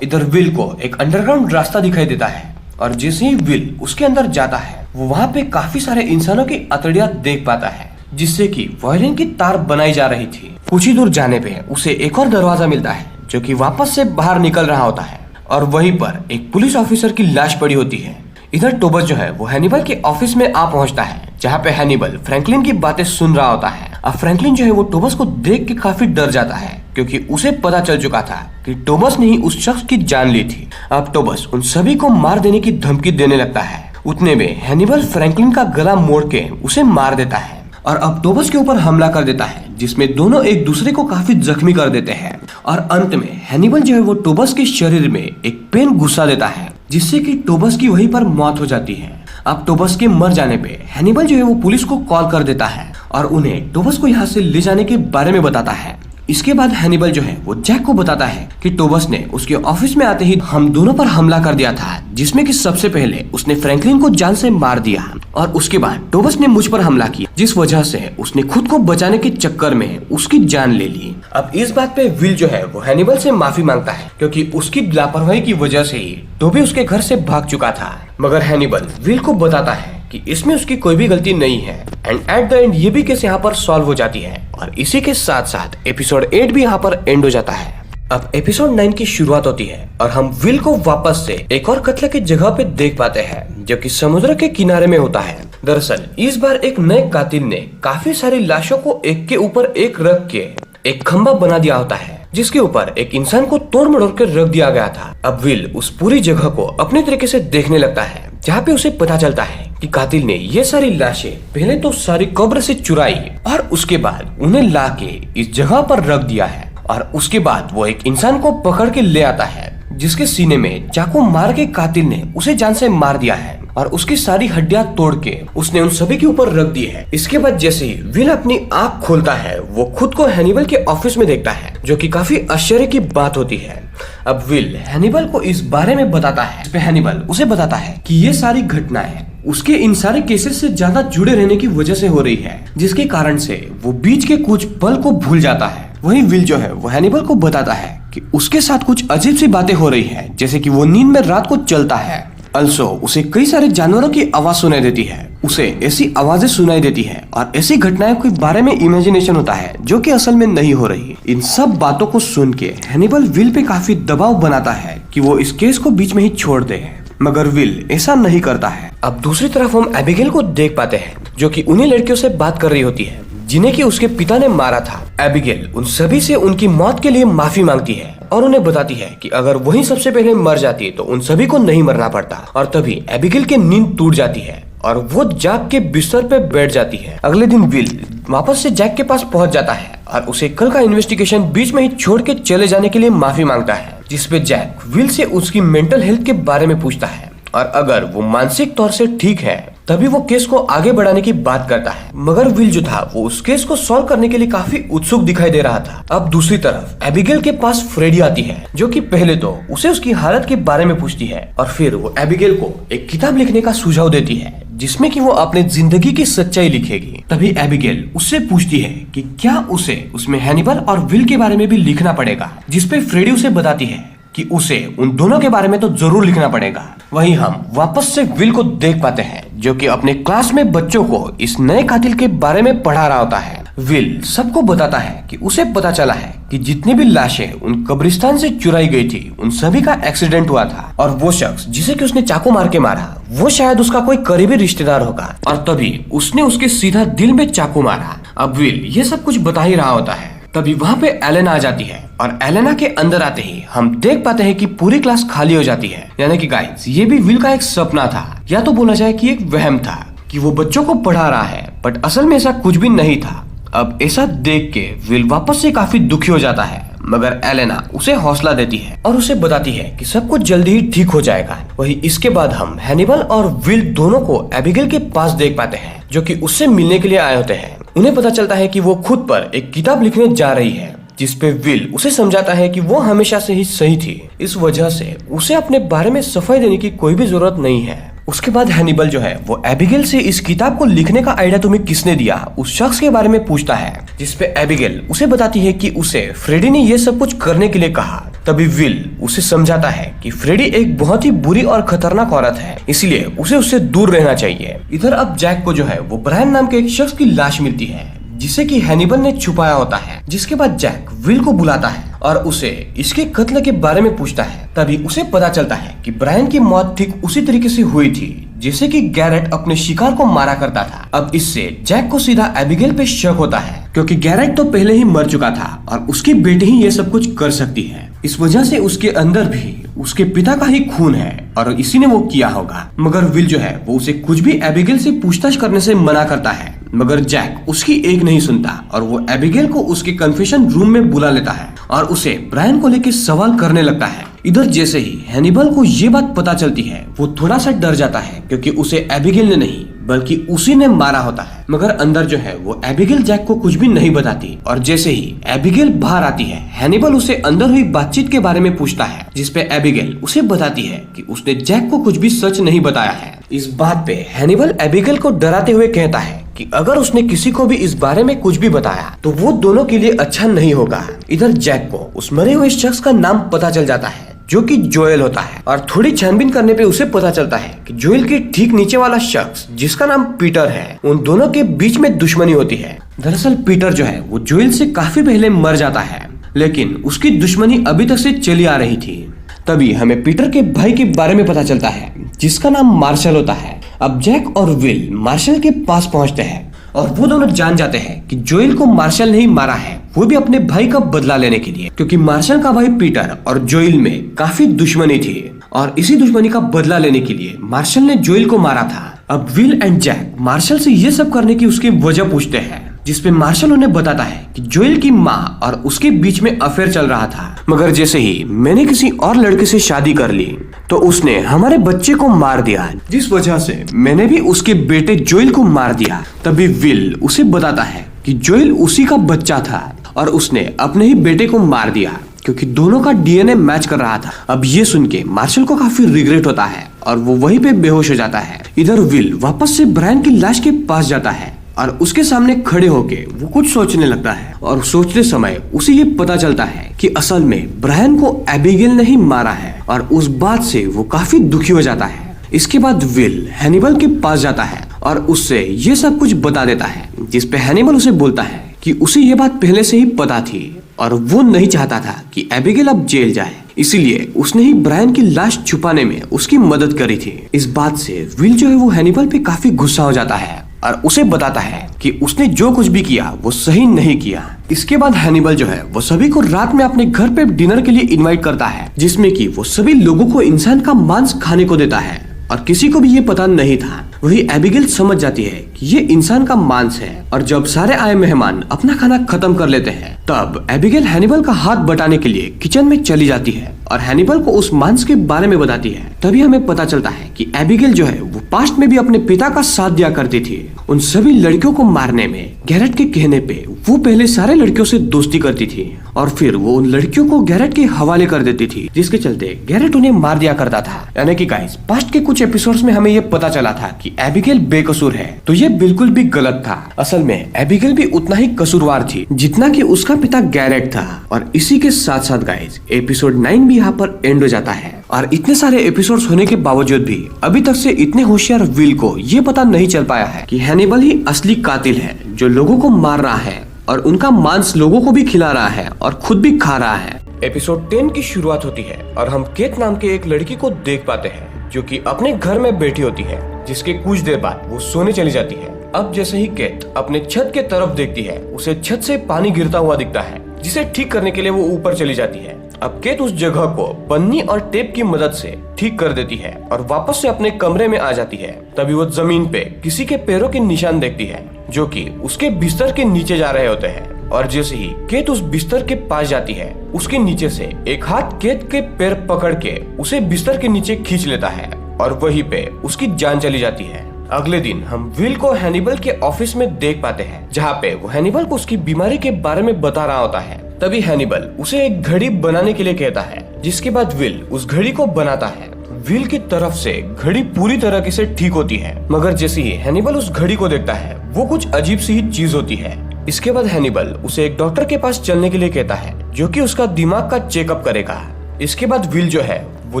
इधर विल को एक अंडरग्राउंड रास्ता दिखाई देता है और जैसे ही विल उसके अंदर जाता है, वो वहाँ पे काफी सारे इंसानों की अतड़ियां देख पाता है, जिससे कि वायलिन की तार बनाई जा रही थी। कुछ ही दूर जाने पे उसे एक और दरवाजा मिलता है, जो कि वापस से बाहर निकल रहा होता है और वहीं पर एक पुलिस ऑफिसर की लाश पड़ी होती है। इधर टोबस जो है वो हैनिबल के ऑफिस में आ पहुंचता है, जहाँ पे हैनिबल फ्रैंकलिन की बातें सुन रहा होता है। अब फ्रैंकलिन जो है वो टोबस को देख के काफी डर जाता है, क्योंकि उसे पता चल चुका था कि टोबस ने ही उस शख्स की जान ली थी। अब टोबस उन सभी को मार देने की धमकी देने लगता है। उतने में हैनिबल फ्रैंकलिन का गला मोड़ के उसे मार देता है और अब टोबस के ऊपर हमला कर देता है, जिसमें दोनों एक दूसरे को काफी जख्मी कर देते हैं। और अंत में हैनिबल जो है वो टोबस के शरीर में एक पेन घुसा देता है, जिससे कि टोबस की वहीं पर मौत हो जाती है। अब टोबस के मर जाने पे हैनिबल जो है वो पुलिस को कॉल कर देता है और उन्हें टोबस को यहाँ से ले जाने के बारे में बताता है। इसके बाद हैनिबल जो है वो जैक को बताता है कि टोबस ने उसके ऑफिस में आते ही हम दोनों पर हमला कर दिया था, जिसमें कि सबसे पहले उसने फ्रैंकलिन को जान से मार दिया और उसके बाद टोबस ने मुझ पर हमला किया, जिस वजह से उसने खुद को बचाने के चक्कर में उसकी जान ले ली। अब इस बात पे विल जो है वो हैनिबल से माफी मांगता है, क्योंकि उसकी लापरवाही की वजह से ही टोबी उसके घर से भाग चुका था। मगर हैनिबल विल को बताता है कि इसमें उसकी कोई भी गलती नहीं है एंड एट द एंड ये भी केस यहाँ पर सॉल्व हो जाती है। और इसी के साथ साथ एपिसोड 8 भी यहाँ पर एंड हो जाता है। अब एपिसोड 9 की शुरुआत होती है और हम विल को वापस से एक और कत्ल की जगह पे देख पाते हैं, जो कि समुद्र के किनारे में होता है। दरअसल इस बार एक नए कातिल ने काफी सारी लाशों को एक के ऊपर एक रख के एक खंबा बना दिया होता है, जिसके ऊपर एक इंसान को तोड़ मरोड़ कर रख दिया गया था। अब विल उस पूरी जगह को अपने तरीके से देखने लगता है, जहाँ पे उसे पता चलता है कि कातिल ने ये सारी लाशें पहले तो सारी कब्र से चुराई और उसके बाद उन्हें ला के इस जगह पर रख दिया है। और उसके बाद वो एक इंसान को पकड़ के ले आता है, जिसके सीने में चाकू मार के कातिल ने उसे जान से मार दिया है और उसकी सारी हड्डियां तोड़ के उसने उन सभी के ऊपर रख दी है। इसके बाद जैसे ही विल अपनी आंख खोलता है, वो खुद को हैनिबल के ऑफिस में देखता है, जो कि काफी आश्चर्य की बात होती है। अब विल हैनिबल को इस बारे में बताता है। इस पे हैनिबल उसे बताता है कि ये सारी घटनाएं उसके इन सारे केसेस से ज्यादा जुड़े रहने की वजह से हो रही है, जिसके कारण से वो बीच के कुछ पल को भूल जाता है। वही विल जो है वो हैनिबल को बताता है कि उसके साथ कुछ अजीब सी बातें हो रही है, जैसे कि वो नींद में रात को चलता है। अल्सो उसे कई सारे जानवरों की आवाज सुनाई देती है, उसे ऐसी आवाजें सुनाई देती है और ऐसी घटनाएं के बारे में इमेजिनेशन होता है, जो कि असल में नहीं हो रही। इन सब बातों को सुन के हैनिबल विल पे काफी दबाव बनाता है कि वो इस केस को बीच में ही छोड़ दे, मगर विल ऐसा नहीं करता है। अब दूसरी तरफ हम एबिगेल को देख पाते हैं, जो कि उन्हीं लड़कियों से बात कर रही होती है जिन्हें कि उसके पिता ने मारा था। एबिगेल उन सभी से उनकी मौत के लिए माफी मांगती है और उन्हें बताती है कि अगर वही सबसे पहले मर जाती तो उन सभी को नहीं मरना पड़ता। और तभी एबिगेल की नींद टूट जाती है और वो जाग के बिस्तर पे बैठ जाती है। अगले दिन विल वापस से जैक के पास पहुंच जाता है और उसे कल का इन्वेस्टिगेशन बीच में ही छोड़ के चले जाने के लिए माफी मांगता है, जिसपे जैक विल से उसकी मेंटल हेल्थ के बारे में पूछता है और अगर वो मानसिक तौर से ठीक है तभी वो केस को आगे बढ़ाने की बात करता है। मगर विल जो था वो उस केस को सॉल्व करने के लिए काफी उत्सुक दिखाई दे रहा था। अब दूसरी तरफ एबिगेल के पास फ्रेडी आती है, जो कि पहले तो उसे उसकी हालत के बारे में पूछती है और फिर वो एबिगेल को एक किताब लिखने का सुझाव देती है, जिसमें कि वो अपने जिंदगी की सच्चाई लिखेगी। तभी एबिगेल उससे पूछती है कि क्या उसे उसमें हैनिबल और विल के बारे में भी लिखना पड़ेगा, जिसपे फ्रेडी उसे बताती है कि उसे उन दोनों के बारे में तो जरूर लिखना पड़ेगा। वहीं हम वापस से विल को देख पाते हैं, जो कि अपने क्लास में बच्चों को इस नए कातिल के बारे में पढ़ा रहा होता है। विल सबको बताता है कि उसे पता चला है कि जितनी भी लाशें उन कब्रिस्तान से चुराई गई थी उन सभी का एक्सीडेंट हुआ था और वो शख्स जिसे कि उसने चाकू मार के मारा वो शायद उसका कोई करीबी रिश्तेदार होगा और तभी उसने उसके सीधा दिल में चाकू मारा। अब विल ये सब कुछ बता ही रहा होता है, तभी वहाँ पे एलेना आ जाती है और एलेना के अंदर आते ही हम देख पाते हैं कि पूरी क्लास खाली हो जाती है। यानी कि गाइस ये भी विल का एक सपना था, या तो बोला जाए कि एक वहम था कि वो बच्चों को पढ़ा रहा है, बट असल में ऐसा कुछ भी नहीं था। अब ऐसा देख के विल वापस से काफी दुखी हो जाता है, मगर एलेना उसे हौसला देती है और उसे बताती है कि सब कुछ जल्दी ही ठीक हो जाएगा। वही इसके बाद हम हैनिबल और विल दोनों को एबिगेल के पास देख पाते हैं, जो कि उससे मिलने के लिए आए होते हैं। उन्हें पता चलता है कि वो खुद पर एक किताब लिखने जा रही है, जिसपे विल उसे समझाता है कि वो हमेशा से ही सही थी, इस वजह से उसे अपने बारे में सफाई देने की कोई भी जरूरत नहीं है। उसके बाद हैनिबल जो है वो एबिगेल से इस किताब को लिखने का आइडिया तुम्हें किसने दिया, उस शख्स के बारे में पूछता है, जिसपे एबिगेल उसे बताती है कि उसे फ्रेडी ने ये सब कुछ करने के लिए कहा। तभी विल उसे समझाता है कि फ्रेडी एक बहुत ही बुरी और खतरनाक औरत है, इसलिए उसे उससे दूर रहना चाहिए। इधर अब जैक को जो है वो ब्रायन नाम के एक शख्स की लाश मिलती है, जिसे कि हैनिबल ने छुपाया होता है। जिसके बाद जैक विल को बुलाता है और उसे इसके कत्ल के बारे में पूछता है। तभी उसे पता चलता है कि ब्रायन की मौत ठीक उसी तरीके से हुई थी जैसे कि गैरेट अपने शिकार को मारा करता था। अब इससे जैक को सीधा एबिगेल पे शक होता है, क्योंकि गैरेट तो पहले ही मर चुका था और उसकी बेटी ही ये सब कुछ कर सकती है। इस वजह से उसके अंदर भी उसके पिता का ही खून है और इसी ने वो किया होगा। मगर विल जो है वो उसे कुछ भी एबिगेल से पूछताछ करने से मना करता है, मगर जैक उसकी एक नहीं सुनता और वो एबिगेल को उसके कन्फेशन रूम में बुला लेता है और उसे ब्रायन को लेकर सवाल करने लगता है। इधर जैसे ही हैनिबल को ये बात पता चलती है, वो थोड़ा सा डर जाता है, क्योंकि उसे एबिगेल ने नहीं बल्कि उसी ने मारा होता है। मगर अंदर जो है वो एबिगेल जैक को कुछ भी नहीं बताती और जैसे ही एबिगेल बाहर आती है, हैनिबल उसे अंदर हुई बातचीत के बारे में पूछता है, जिसपे एबिगेल उसे बताती है कि उसने जैक को कुछ भी सच नहीं बताया है। इस बात पे हैनिबल एबिगेल को डराते हुए कहता है कि अगर उसने किसी को भी इस बारे में कुछ भी बताया तो वो दोनों के लिए अच्छा नहीं होगा। इधर जैक को उस मरे हुए शख्स का नाम पता चल जाता है, जो कि जोएल होता है, और थोड़ी छानबीन करने पे उसे पता चलता है कि जोएल के ठीक नीचे वाला शख्स, जिसका नाम पीटर है, उन दोनों के बीच में दुश्मनी होती है। दरअसल पीटर जो है वो जोएल से काफी पहले मर जाता है, लेकिन उसकी दुश्मनी अभी तक से चली आ रही थी। तभी हमें पीटर के भाई के बारे में पता चलता है, जिसका नाम मार्शल होता है। अब जैक और विल मार्शल के पास पहुंचते हैं और वो दोनों जान जाते हैं कि जोएल को मार्शल ने ही मारा है, वो भी अपने भाई का बदला लेने के लिए, क्योंकि मार्शल का भाई पीटर और जोएल में काफी दुश्मनी थी और इसी दुश्मनी का बदला लेने के लिए मार्शल ने जोएल को मारा था। अब विल एंड जैक मार्शल से ये सब करने की उसकी वजह पूछते हैं, जिसपे मार्शल उन्हें बताता है कि जोएल की माँ और उसके बीच में अफेयर चल रहा था, मगर जैसे ही मैंने किसी और लड़के से शादी कर ली तो उसने हमारे बच्चे को मार दिया, जिस वजह से मैंने भी उसके बेटे जोएल को मार दिया। तभी विल उसे बताता है कि जोएल उसी का बच्चा था और उसने अपने ही बेटे को मार दिया, क्योंकि दोनों का डीएनए मैच कर रहा था। अब ये सुन के मार्शल को काफी रिग्रेट होता है और वो वहीं पे बेहोश हो जाता है। इधर विल वापस से ब्रायन की लाश के पास जाता है और उसके सामने खड़े होके वो कुछ सोचने लगता है, और सोचते समय उसे ये पता चलता है कि असल में ब्रायन को एबिगेल ने ही मारा है, और उस बात से वो काफी दुखी हो जाता है। इसके बाद विल हैनिबल के पास जाता है और उससे ये सब कुछ बता देता है, जिसपे हैनिबल उसे बोलता है कि उसे ये बात पहले से ही पता थी और वो नहीं चाहता था कि एबिगेल अब जेल जाए, इसीलिए उसने ही ब्रायन की लाश छुपाने में उसकी मदद करी थी। इस बात से विल जो है वो हैनिबल पे काफी गुस्सा हो जाता है और उसे बताता है कि उसने जो कुछ भी किया वो सही नहीं किया। इसके बाद हैनिबल जो है वो सभी को रात में अपने घर पे डिनर के लिए इनवाइट करता है, जिसमें कि वो सभी लोगों को इंसान का मांस खाने को देता है और किसी को भी ये पता नहीं था। वही एबिगेल समझ जाती है कि ये इंसान का मांस है, और जब सारे आए मेहमान अपना खाना खत्म कर लेते हैं, तब एबिगेल हैनिबल का हाथ बटाने के लिए किचन में चली जाती है और हैनिबल को उस मांस के बारे में बताती है। तभी हमें पता चलता है कि एबिगेल जो है वो पास्ट में भी अपने पिता का साथ दिया करती थी उन सभी लड़कियों को मारने में। गैरेट के कहने पे वो पहले सारे लड़कियों से दोस्ती करती थी और फिर वो उन लड़कियों को गैरेट के हवाले कर देती थी, जिसके चलते गैरेट उन्हें मार दिया करता था। यानी कि गाइस पास्ट के कुछ एपिसोड्स में हमें ये पता चला था कि एबिगेल बेकसूर है, तो ये बिल्कुल भी गलत था। असल में एबिगेल भी उतना ही कसूरवार थी जितना कि उसका पिता गैरेट था। और इसी के साथ साथ गाइस एपिसोड 9 भी यहाँ पर एंड हो जाता है। और इतने सारे एपिसोड्स होने के बावजूद भी अभी तक से इतने होशियार विल को ये पता नहीं चल पाया है कि हैनिबल ही असली कातिल है, जो लोगों को मार रहा है और उनका मांस लोगों को भी खिला रहा है और खुद भी खा रहा है। एपिसोड 10 की शुरुआत होती है और हम केट नाम के एक लड़की को देख पाते हैं, जो कि अपने घर में बैठी होती है, जिसके कुछ देर बाद वो सोने चली जाती है। अब जैसे ही केट अपने छत के तरफ देखती है, उसे छत से पानी गिरता हुआ दिखता है, जिसे ठीक करने के लिए वो ऊपर चली जाती है। अब केट उस जगह को पन्नी और टेप की मदद से ठीक कर देती है और वापस से अपने कमरे में आ जाती है। तभी वो जमीन पे किसी के पैरों के निशान देखती है जो कि उसके बिस्तर के नीचे जा रहे होते हैं। और जैसे ही केट उस बिस्तर के पास जाती है, उसके नीचे से एक हाथ केट के पैर पकड़ के उसे बिस्तर के नीचे खींच लेता है और वहीं पे उसकी जान चली जाती है। अगले दिन हम विल को हैनिबल के ऑफिस में देख पाते हैं, जहाँ पे वो हैनिबल को उसकी बीमारी के बारे में बता रहा होता है। तभी हैनिबल उसे एक घड़ी बनाने के लिए कहता है, जिसके बाद विल उस घड़ी को बनाता है। विल की तरफ से घड़ी पूरी तरह से ठीक होती है, मगर जैसे ही हैनिबल उस घड़ी को देखता है, वो कुछ अजीब सी ही चीज होती है। इसके बाद हैनिबल उसे एक डॉक्टर के पास चलने के लिए कहता है, जो कि उसका दिमाग का चेकअप करेगा। इसके बाद विल जो है वो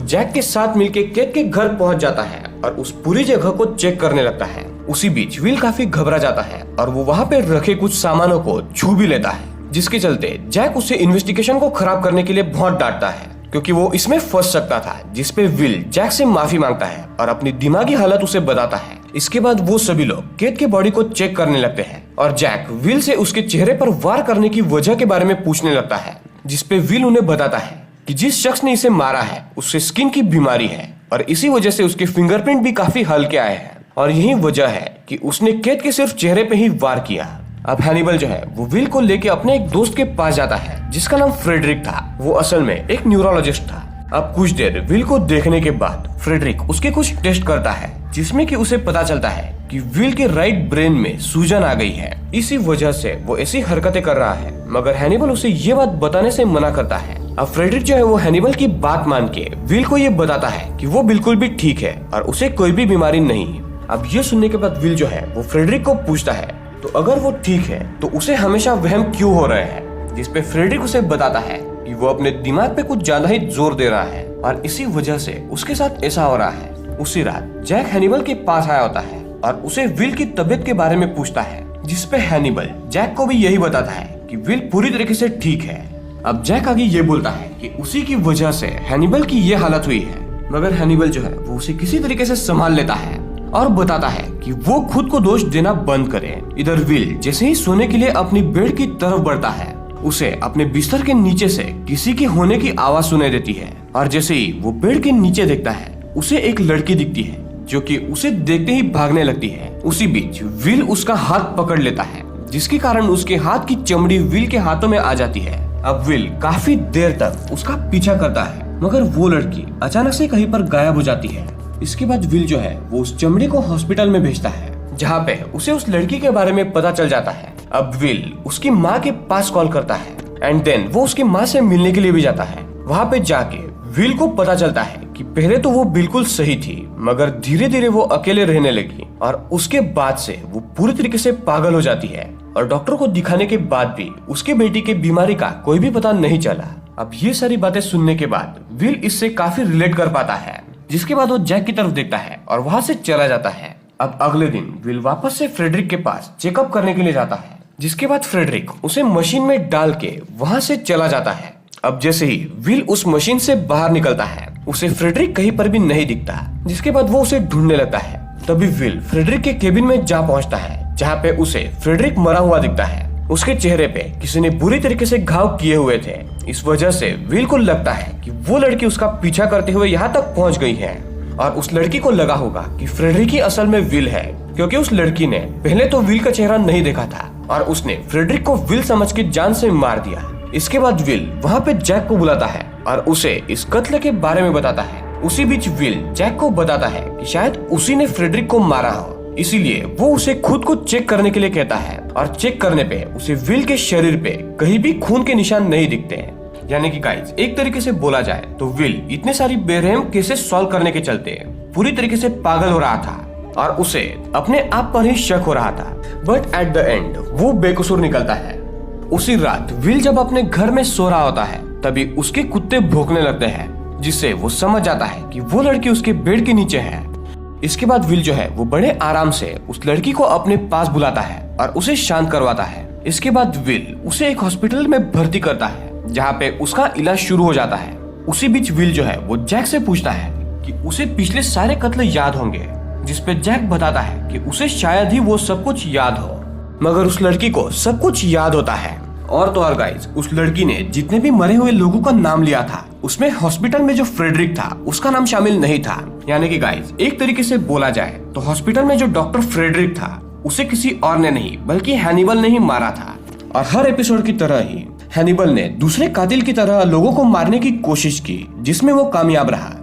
जैक के साथ मिलके केट के घर पहुंच जाता है और उस पूरी जगह को चेक करने लगता है। उसी बीच विल काफी घबरा जाता है और वो वहाँ पे रखे कुछ सामानों को छू भी लेता है, जिसके चलते जैक उसे इन्वेस्टिगेशन को खराब करने के लिए बहुत डांटता है, क्योंकि वो इसमें फंस सकता था। जिसपे विल जैक से माफी मांगता है और अपनी दिमागी हालत उसे बताता है। इसके बाद वो सभी लोग केट के बॉडी को चेक करने लगते हैं और जैक विल से उसके चेहरे पर वार करने की वजह के बारे में पूछने लगता है, जिसपे विल उन्हें बताता है कि जिस शख्स ने इसे मारा है उससे स्किन की बीमारी है और इसी वजह से उसके फिंगरप्रिंट भी काफी हल्के आए हैं और यही वजह है कि उसने केट के सिर्फ चेहरे पे ही वार किया। अब हैनिबल जो है वो विल को लेके अपने एक दोस्त के पास जाता है, जिसका नाम फ्रेडरिक था। वो असल में एक न्यूरोलॉजिस्ट था। अब कुछ देर विल को देखने के बाद फ्रेडरिक उसके कुछ टेस्ट करता है, जिसमें कि उसे पता चलता है कि विल के राइट ब्रेन में सूजन आ गई है। इसी वजह से वो ऐसी हरकतें कर रहा है, मगर हैनिबल उसे ये बात बताने से मना करता है। अब फ्रेडरिक जो है वो हैनिबल की बात मान के विल को ये बताता है कि वो बिल्कुल भी ठीक है और उसे कोई भी बीमारी नहीं। अब ये सुनने के बाद विल जो है वो फ्रेडरिक को पूछता है, तो अगर वो ठीक है तो उसे हमेशा वहम क्यों हो रहे हैं? जिसपे फ्रेडरिक उसे बताता है कि वो अपने दिमाग पे कुछ ज्यादा ही जोर दे रहा है और इसी वजह से उसके साथ ऐसा हो रहा है। उसी रात जैक हैनिबल के पास आया होता है और उसे विल की तबीयत के बारे में पूछता है, जिसपे हैनिबल जैक को भी यही बताता है कि विल पूरी तरीके से ठीक है। अब जैक आगे ये बोलता है कि उसी की वजह से हैनिबल की ये हालत हुई है, मगर हैनिबल जो है वो उसे किसी तरीके से संभाल लेता है और बताता है कि वो खुद को दोष देना बंद करे। इधर विल जैसे ही सोने के लिए अपनी बेड की तरफ बढ़ता है, उसे अपने बिस्तर के नीचे से किसी के होने की आवाज सुनाई देती है और जैसे ही वो बेड के नीचे देखता है, उसे एक लड़की दिखती है, जो कि उसे देखते ही भागने लगती है। उसी बीच विल उसका हाथ पकड़ लेता है, जिसके कारण उसके हाथ की चमड़ी विल के हाथों में आ जाती है। अब विल काफी देर तक उसका पीछा करता है, मगर वो लड़की अचानक से कहीं पर गायब हो जाती है। इसके बाद विल जो है वो उस चमड़ी को हॉस्पिटल में भेजता है, जहाँ पे उसे उस लड़की के बारे में पता चल जाता है। अब विल उसकी माँ के पास कॉल करता है एंड देन वो उसकी माँ से मिलने के लिए भी जाता है। वहाँ पे जाके विल को पता चलता है कि पहले तो वो बिल्कुल सही थी, मगर धीरे धीरे वो अकेले रहने लगी और उसके बाद से वो पूरी तरीके से पागल हो जाती है और डॉक्टर को दिखाने के बाद भी उसके बेटी के बीमारी का कोई भी पता नहीं चला। अब ये सारी बातें सुनने के बाद विल इससे काफी रिलेट कर पाता है, जिसके बाद वो जैक की तरफ देखता है और वहाँ से चला जाता है। अब अगले दिन विल वापस से फ्रेडरिक के पास चेकअप करने के लिए जाता है, जिसके बाद फ्रेडरिक उसे मशीन में डाल के वहाँ से चला जाता है। अब जैसे ही विल उस मशीन से बाहर निकलता है, उसे फ्रेडरिक कहीं पर भी नहीं दिखता, जिसके बाद वो उसे ढूंढने लगता है। तभी विल फ्रेडरिक के केबिन में जा पहुंचता है, जहाँ पे उसे फ्रेडरिक मरा हुआ दिखता है। उसके चेहरे पे किसी ने बुरी तरीके से घाव किए हुए थे। इस वजह से विल को लगता है कि वो लड़की उसका पीछा करते हुए यहाँ तक पहुँच गई है और उस लड़की को लगा होगा कि फ्रेडरिक ही असल में विल है, क्योंकि उस लड़की ने पहले तो विल का चेहरा नहीं देखा था और उसने फ्रेडरिक को विल समझ के जान से मार दिया। इसके बाद विल वहाँ पे जैक को बुलाता है और उसे इस कत्ल के बारे में बताता है। उसी बीच विल जैक को बताता है कि शायद उसी ने फ्रेडरिक को मारा हो, इसीलिए वो उसे खुद को चेक करने के लिए कहता है और चेक करने पे उसे विल के शरीर पे कहीं भी खून के निशान नहीं दिखते हैं। यानी कि गाइस, एक तरीके से बोला जाए तो विल इतने सारी बेरहम केसेस सॉल्व करने के चलते पूरी तरीके से पागल हो रहा था और उसे अपने आप पर ही शक हो रहा था, बट एट द एंड वो बेकसूर निकलता है। उसी रात विल जब अपने घर में सो रहा होता है, तभी उसके कुत्ते भौंकने लगते हैं, जिससे वो समझ जाता है कि वो लड़की उसके बेड के नीचे है। इसके बाद विल जो है वो बड़े आराम से उस लड़की को अपने पास बुलाता है और उसे शांत करवाता है। इसके बाद विल उसे एक हॉस्पिटल में भर्ती करता है, जहाँ पे उसका इलाज शुरू हो जाता है। उसी बीच विल जो है वो जैक से पूछता है कि उसे पिछले सारे कत्ल याद होंगे, जिसपे जैक बताता है कि उसे शायद ही वो सब कुछ याद हो, मगर उस लड़की को सब कुछ याद होता है। और तो और गाइस, उस लड़की ने जितने भी मरे हुए लोगों का नाम लिया था, उसमें हॉस्पिटल में जो फ्रेडरिक था उसका नाम शामिल नहीं था। यानी कि गाइस, एक तरीके से बोला जाए तो हॉस्पिटल में जो डॉक्टर फ्रेडरिक था उसे किसी और ने नहीं बल्कि हैनिबल ने ही मारा था। और हर एपिसोड की तरह ही हैनिबल ने दूसरे कातिल की तरह लोगों को मारने की कोशिश की, जिसमें वो कामयाब रहा।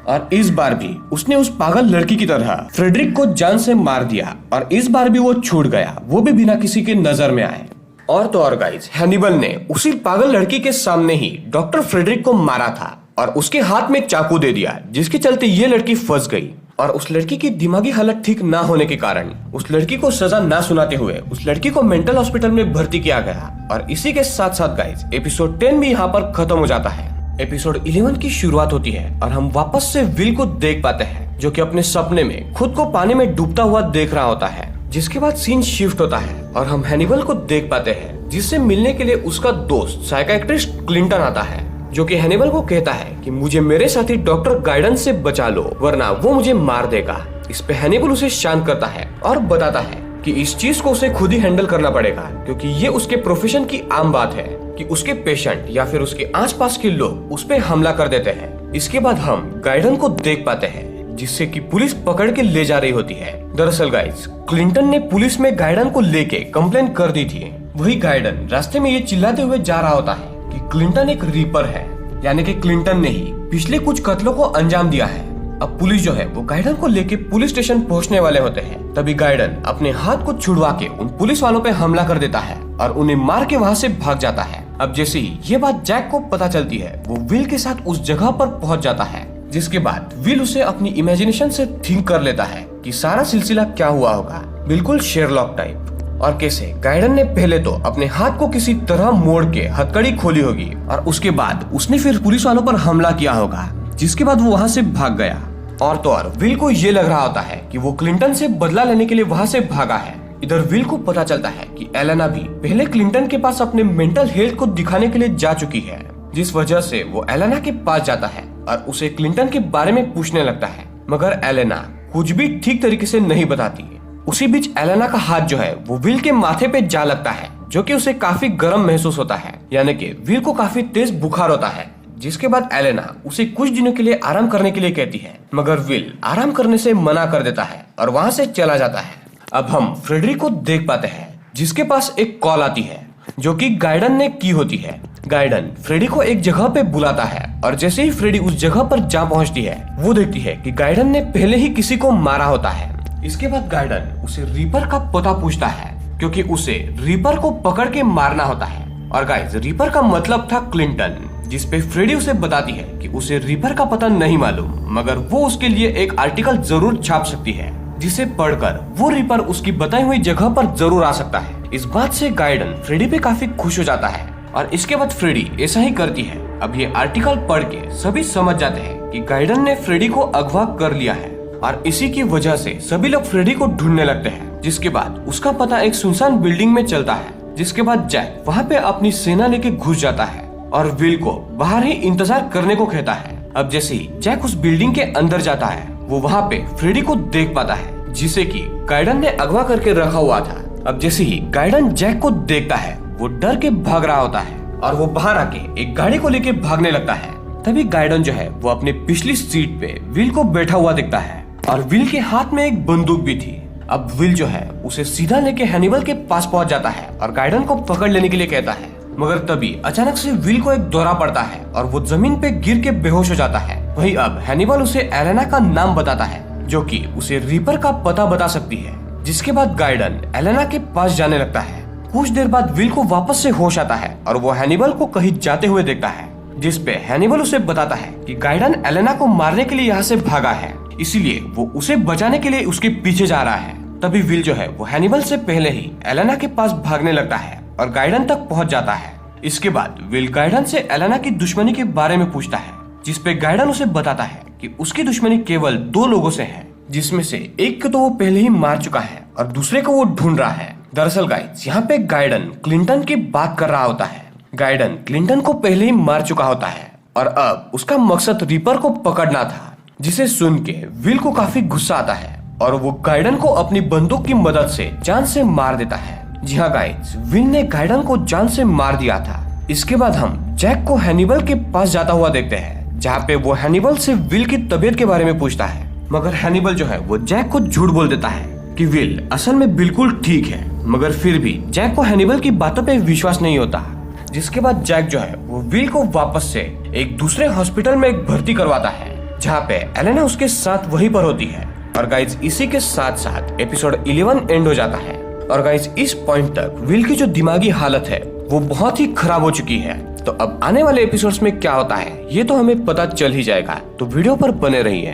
और इस बार भी उसने उस पागल लड़की की तरह फ्रेडरिक को जान से मार दिया और इस बार भी वो छूट गया, वो भी बिना किसी के नजर में आए। और तो और गाइस, हैनिबल ने उसी पागल लड़की के सामने ही डॉक्टर फ्रेडरिक को मारा था और उसके हाथ में चाकू दे दिया, जिसके चलते ये लड़की फंस गई। और उस लड़की की दिमागी हालत ठीक ना होने के कारण उस लड़की को सजा ना सुनाते हुए उस लड़की को मेंटल हॉस्पिटल में भर्ती किया गया। और इसी के साथ साथ गाइस, एपिसोड 10 भी यहाँ पर खत्म हो जाता है। एपिसोड 11 की शुरुआत होती है और हम वापस से विल को देख पाते हैं, जो कि अपने सपने में खुद को पानी में डूबता हुआ देख रहा होता है। जिसके बाद सीन शिफ्ट होता है और हम हैनिबल को देख पाते हैं, जिससे मिलने के लिए उसका दोस्त साइकियाट्रिस्ट क्लिंटन आता है, जो कि हैनिबल को कहता है कि मुझे मेरे साथी डॉक्टर गाइडन से बचा लो वरना वो मुझे मार देगा। इस पे हैनिबल उसे शांत करता है और बताता है कि इस चीज को उसे खुद ही हैंडल करना पड़ेगा, क्योंकि ये उसके प्रोफेशन की आम बात है कि उसके पेशेंट या फिर उसके आसपास के लोग उस पे हमला कर देते हैं। इसके बाद हम गाइडन को देख पाते हैं, जिससे कि पुलिस पकड़ के ले जा रही होती है। दरअसल गाइस, क्लिंटन ने पुलिस में गाइडन को लेके कंप्लेन कर दी थी। वही गाइडन रास्ते में ये चिल्लाते हुए जा रहा होता है कि क्लिंटन एक रीपर है, यानी कि क्लिंटन ने ही पिछले कुछ कत्लों को अंजाम दिया है। अब पुलिस जो है वो गाइडन को लेके पुलिस स्टेशन पहुंचने वाले होते हैं। तभी गाइडन अपने हाथ को छुड़वा के उन पुलिस वालों पे हमला कर देता है और उन्हें मार के वहाँ से भाग जाता है। अब जैसे ही ये बात जैक को पता चलती है, वो विल के साथ उस जगह पर पहुंच जाता है, जिसके बाद विल उसे अपनी इमेजिनेशन से थिंक कर लेता है कि सारा सिलसिला क्या हुआ होगा, बिल्कुल शेरलॉक टाइप। और कैसे गाइडन ने पहले तो अपने हाथ को किसी तरह मोड़ के हथकड़ी खोली होगी और उसके बाद उसने फिर पुलिस वालों पर हमला किया होगा, जिसके बाद वो वहाँ से भाग गया। और तो और विल को ये लग रहा होता है कि वो क्लिंटन से बदला लेने के लिए वहाँ से भागा है। इधर विल को पता चलता है कि एलेना भी पहले क्लिंटन के पास अपने मेंटल हेल्थ को दिखाने के लिए जा चुकी है, जिस वजह से वो एलेना के पास जाता है और उसे क्लिंटन के बारे में पूछने लगता है, मगर एलेना कुछ भी ठीक तरीके से नहीं बताती। उसी बीच एलेना का हाथ जो है वो विल के माथे पे जा लगता है, जो कि उसे काफी गर्म महसूस होता है, यानी कि विल को काफी तेज बुखार होता है। जिसके बाद एलेना उसे कुछ दिनों के लिए आराम करने के लिए कहती है, मगर विल आराम करने से मना कर देता है और वहाँ से चला जाता है। अब हम फ्रेडरिक को देख पाते हैं, जिसके पास एक कॉल आती है जो कि गाइडन ने की होती है। गाइडन फ्रेडी को एक जगह पे बुलाता है और जैसे ही फ्रेडी उस जगह पर जा पहुंचती है, वो देखती है कि गाइडन ने पहले ही किसी को मारा होता है। इसके बाद गाइडन उसे रीपर का पता पूछता है, क्योंकि उसे रीपर को पकड़ के मारना होता है। और गाइस, रीपर का मतलब था क्लिंटन, जिसपे फ्रेडी उसे बताती है कि उसे रीपर का पता नहीं मालूम, मगर वो उसके लिए एक आर्टिकल जरूर छाप सकती है, जिसे पढ़कर वो रीपर उसकी बताई हुई जगह पर जरूर आ सकता है। इस बात से गाइडन फ्रेडी पे काफी खुश हो जाता है और इसके बाद फ्रेडी ऐसा ही करती है। अब ये आर्टिकल पढ़ के सभी समझ जाते हैं कि गाइडन ने फ्रेडी को अगवा कर लिया है और इसी की वजह से सभी लोग फ्रेडी को ढूंढने लगते हैं। जिसके बाद उसका पता एक सुनसान बिल्डिंग में चलता है। जिसके बाद जैक वहाँ पे अपनी सेना लेके घुस जाता है और विल को बाहर ही इंतजार करने को कहता है। अब जैसे ही जैक उस बिल्डिंग के अंदर जाता है, वो वहाँ पे फ्रेडी को देख पाता है, जिसे कि गाइडन ने अगवा करके रखा हुआ था। अब जैसे ही गाइडन जैक को देखता है, वो डर के भाग रहा होता है और वो बाहर आके एक गाड़ी को लेके भागने लगता है। तभी गाइडन जो है वो अपने पिछली सीट पे विल को बैठा हुआ दिखता है और विल के हाथ में एक बंदूक भी थी। अब विल जो है उसे सीधा लेके हैनिबल के पास पहुंच जाता है और गाइडन को पकड़ लेने के लिए कहता है, मगर तभी अचानक से विल को एक दौरा पड़ता है और वो जमीन पे गिर के बेहोश हो जाता है। वही अब हैनिबल उसे एलेना का नाम बताता है, जो कि उसे रीपर का पता बता सकती है। जिसके बाद गाइडन एलेना के पास जाने लगता है। कुछ देर बाद विल को वापस से होश आता है और वो हैनिबल को कहीं जाते हुए देखता है, जिसपे हैनिबल उसे बताता है कि गाइडन एलेना को मारने के लिए यहाँ से भागा है, इसीलिए वो उसे बचाने के लिए उसके पीछे जा रहा है। तभी विल जो है वो हैनिबल से पहले ही एलेना के पास भागने लगता है और गाइडन तक पहुंच जाता है। इसके बाद विल गाइडन से एलेना की दुश्मनी के बारे में पूछता है, जिसपे गाइडन उसे बताता है कि उसकी दुश्मनी केवल 2 लोगों से है, जिसमें से एक को तो वो पहले ही मार चुका है और दूसरे को वो ढूंढ रहा है। दरअसल गाइस, यहाँ पे गाइडन क्लिंटन की बात कर रहा होता है। गाइडन क्लिंटन को पहले ही मार चुका होता है और अब उसका मकसद रीपर को पकड़ना था, जिसे सुन के विल को काफी गुस्सा आता है और वो गाइडन को अपनी बंदूक की मदद से जान से मार देता है। जी हाँ गाइस, विल ने गाइडन को जान से मार दिया था। इसके बाद हम जैक को हैनिबल के पास जाता हुआ देखते हैं, जहाँ पे वो हैनिबल से विल की तबीयत के बारे में पूछता है, मगर हैनिबल जो है वो जैक को झूठ बोल देता है, कि विल असल में बिल्कुल ठीक है, मगर फिर भी जैक को हैनिबल की बातों पे विश्वास नहीं होता। जिसके बाद जैक जो है वो विल को वापस से एक दूसरे हॉस्पिटल में भर्ती करवाता है, जहाँ पे एलेना उसके साथ वहीं पर होती है। और गाइज इसी के साथ साथ एपिसोड 11 एंड हो जाता है। और गाइज इस पॉइंट तक विल की जो दिमागी हालत है वो बहुत ही खराब हो चुकी है। तो अब आने वाले एपिसोड्स में क्या होता है ये तो हमें पता चल ही जाएगा, तो वीडियो पर बने रहिए।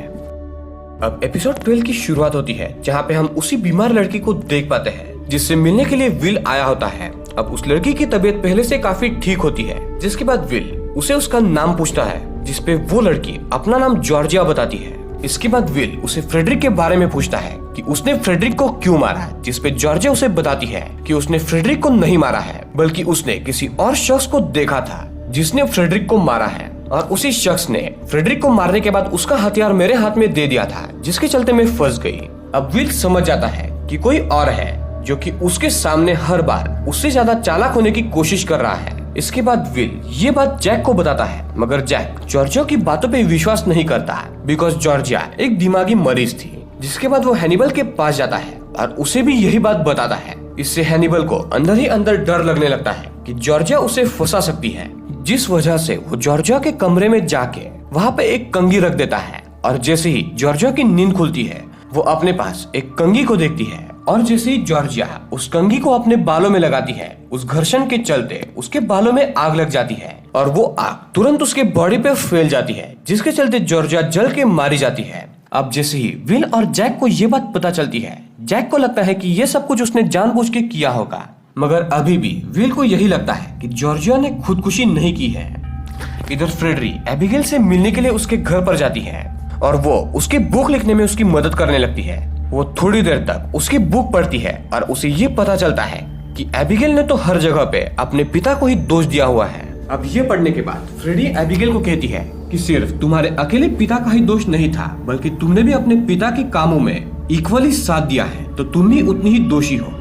अब एपिसोड 12 की शुरुआत होती है, जहाँ पे हम उसी बीमार लड़की को देख पाते हैं जिससे मिलने के लिए विल आया होता है। अब उस लड़की की तबीयत पहले से काफी ठीक होती है, जिसके बाद विल उसे उसका नाम पूछता है, जिसपे वो लड़की अपना नाम जॉर्जिया बताती है। इसके बाद विल उसे फ्रेडरिक के बारे में पूछता है कि उसने फ्रेडरिक को क्यों मारा, जिसपे जॉर्जिया उसे बताती है कि उसने फ्रेडरिक को नहीं मारा है, बल्कि उसने किसी और शख्स को देखा था जिसने फ्रेडरिक को मारा है, और उसी शख्स ने फ्रेडरिक को मारने के बाद उसका हथियार मेरे हाथ में दे दिया था, जिसके चलते मैं फंस गई। अब विल समझ जाता है कि कोई और है जो कि उसके सामने हर बार उससे ज्यादा चालाक होने की कोशिश कर रहा है। इसके बाद विल ये बात जैक को बताता है, मगर जैक जॉर्जिया की बातों पे विश्वास नहीं करता, बिकॉज जॉर्जिया एक दिमागी मरीज थी। जिसके बाद वो हैनिबल के पास जाता है और उसे भी यही बात बताता है। इससे हैनिबल को अंदर ही अंदर डर लगने लगता है कि जॉर्जिया उसे फंसा सकती है, जिस वजह से वो जॉर्जिया के कमरे में जाके वहाँ पे एक कंघी रख देता है। और जैसे ही जॉर्जिया की नींद खुलती है वो अपने पास एक कंघी को देखती है, और जैसे ही जॉर्जिया उस कंघी को अपने बालों में लगाती है, उस घर्षण के चलते उसके बालों में आग लग जाती है और वो आग तुरंत उसके बॉडी पे फैल जाती है, जिसके चलते जॉर्जिया जल के मारी जाती है। अब जैसे ही विल और जैक को ये बात पता चलती है, जैक को लगता है कि ये सब कुछ उसने जानबूझ के किया होगा, मगर अभी भी विल को यही लगता है कि जॉर्जिया ने खुदकुशी नहीं की है। इधर फ्रेडरिक एबिगेल से मिलने के लिए उसके घर पर जाती है और वो उसके बुक लिखने में उसकी मदद करने लगती है। वो थोड़ी देर तक उसकी बुक पढ़ती है और उसे ये पता चलता है कि एबिगेल ने तो हर जगह पे अपने पिता को ही दोष दिया हुआ है। अब ये पढ़ने के बाद फ्रेडी एबिगेल को कहती है कि सिर्फ तुम्हारे अकेले पिता का ही दोष नहीं था, बल्कि तुमने भी अपने पिता के कामों में इक्वली साथ दिया है, तो तुम भी उतनी ही दोषी हो।